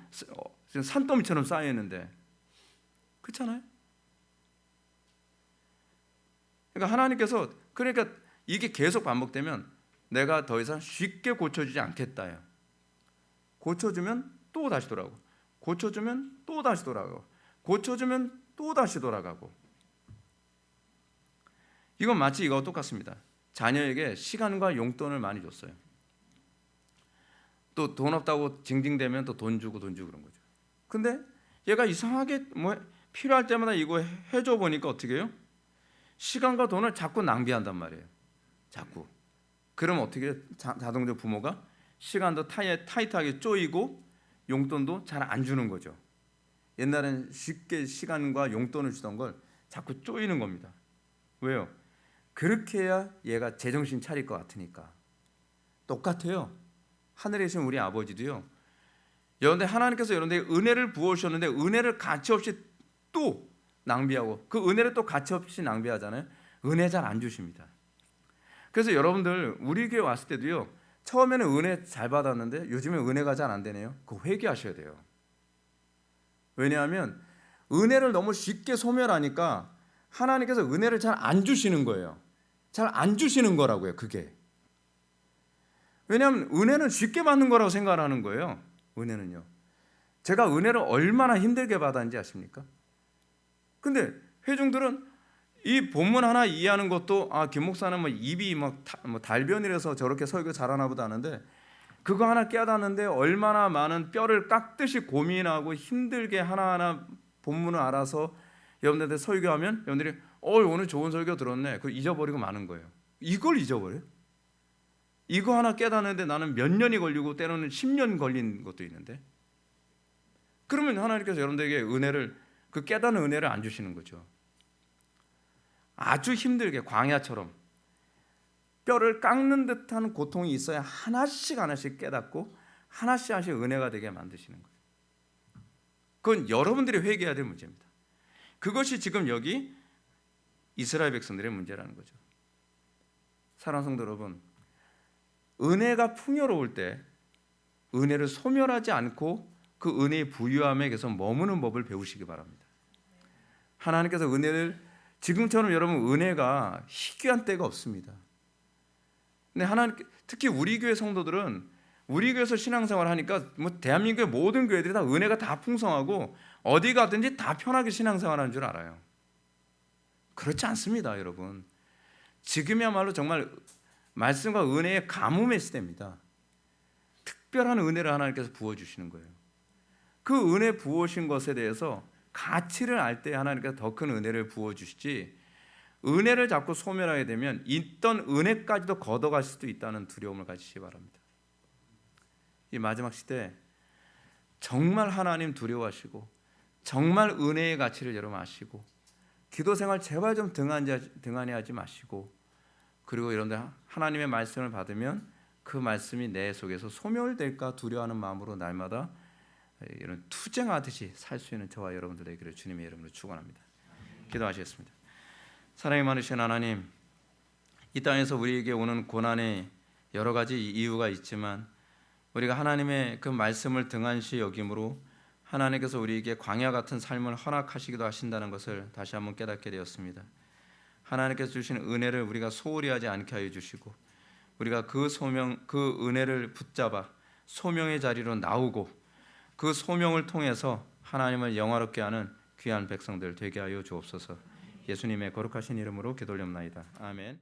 A: 산더미처럼 쌓여 있는데 그렇잖아요? 그러니까 하나님께서 이게 계속 반복되면 내가 더 이상 쉽게 고쳐주지 않겠다요. 고쳐주면 또 다시 돌아오고 고쳐주면 또 다시 돌아가고 고쳐주면 또 다시 돌아가고. 이건 마치 이거와 똑같습니다. 자녀에게 시간과 용돈을 많이 줬어요. 또 돈 없다고 징징대면 또 돈 주고 그런 거죠. 근데 얘가 이상하게 필요할 때마다 이거 해줘 보니까 어떻게 해요? 시간과 돈을 자꾸 낭비한단 말이에요. 자꾸. 그럼 어떻게 해요? 자동적으로 부모가 시간도 타이트하게 쪼이고 용돈도 잘 안 주는 거죠. 옛날엔 쉽게 시간과 용돈을 주던 걸 자꾸 쪼이는 겁니다. 왜요? 그렇게 해야 얘가 제정신 차릴 것 같으니까. 똑같아요. 하늘에 계신 우리 아버지도요. 여러분들 하나님께서 여러분들에게 은혜를 부어주셨는데 은혜를 가치 없이 또 낭비하고 그 은혜를 또 가치 없이 낭비하잖아요. 은혜 잘 안 주십니다. 그래서 여러분들 우리 교회 왔을 때도요. 처음에는 은혜 잘 받았는데 요즘에 은혜가 잘 안 되네요. 그거 회개하셔야 돼요. 왜냐하면 은혜를 너무 쉽게 소멸하니까 하나님께서 은혜를 잘 안 주시는 거예요. 잘 안 주시는 거라고요. 그게. 왜냐하면 은혜는 쉽게 받는 거라고 생각하는 거예요. 은혜는요. 제가 은혜를 얼마나 힘들게 받았는지 아십니까? 근데 회중들은 이 본문 하나 이해하는 것도 김 목사는 입이 달변이라서 저렇게 설교 잘하나 보다 하는데 그거 하나 깨닫는데 얼마나 많은 뼈를 깎듯이 고민하고 힘들게 하나하나 본문을 알아서 여러분들한테 설교하면 여러분들이 오늘 좋은 설교 들었네. 그걸 잊어버리고 마는 거예요. 이걸 잊어버려요? 이거 하나 깨닫는데 나는 몇 년이 걸리고 때로는 10년 걸린 것도 있는데, 그러면 하나님께서 여러분들에게 은혜를, 그 깨닫는 은혜를 안 주시는 거죠. 아주 힘들게 광야처럼 뼈를 깎는 듯한 고통이 있어야 하나씩 하나씩 깨닫고 하나씩 하나씩 은혜가 되게 만드시는 거예요. 그건 여러분들이 회개해야 될 문제입니다. 그것이 지금 여기 이스라엘 백성들의 문제라는 거죠. 사랑하는 성도 여러분, 은혜가 풍요로울 때 은혜를 소멸하지 않고 그 은혜의 부유함에 계속 머무는 법을 배우시기 바랍니다. 하나님께서 은혜를, 지금처럼 여러분 은혜가 희귀한 때가 없습니다. 근데 하나님, 특히 우리 교회 성도들은 우리 교회에서 신앙생활 하니까 뭐 대한민국의 모든 교회들이 다 은혜가 다 풍성하고 어디 가든지 다 편하게 신앙생활하는 줄 알아요. 그렇지 않습니다, 여러분. 지금이야말로 정말 말씀과 은혜의 가뭄의 시대입니다. 특별한 은혜를 하나님께서 부어주시는 거예요. 그 은혜 부어신 것에 대해서 가치를 알 때 하나님께서 더 큰 은혜를 부어주시지, 은혜를 자꾸 소멸하게 되면 있던 은혜까지도 걷어갈 수도 있다는 두려움을 가지시기 바랍니다. 이 마지막 시대 정말 하나님 두려워하시고 정말 은혜의 가치를 여러분 아시고 기도생활 제발 좀 등한히 하지 마시고, 그리고 여러분들 하나님의 말씀을 받으면 그 말씀이 내 속에서 소멸될까 두려워하는 마음으로 날마다 이런 투쟁하듯이 살 수 있는 저와 여러분들 되기를 주님의 이름으로 축원합니다. 기도하시겠습니다. 사랑이 많으신 하나님, 이 땅에서 우리에게 오는 고난에 여러 가지 이유가 있지만 우리가 하나님의 그 말씀을 등한시 여김으로 하나님께서 우리에게 광야 같은 삶을 허락하시기도 하신다는 것을 다시 한번 깨닫게 되었습니다. 하나님께서 주신 은혜를 우리가 소홀히 하지 않게 하여 주시고, 우리가 그 은혜를 붙잡아 소명의 자리로 나오고 그 소명을 통해서 하나님을 영화롭게 하는 귀한 백성들 되게 하여 주옵소서. 예수님의 거룩하신 이름으로 기도올옵나이다. 아멘.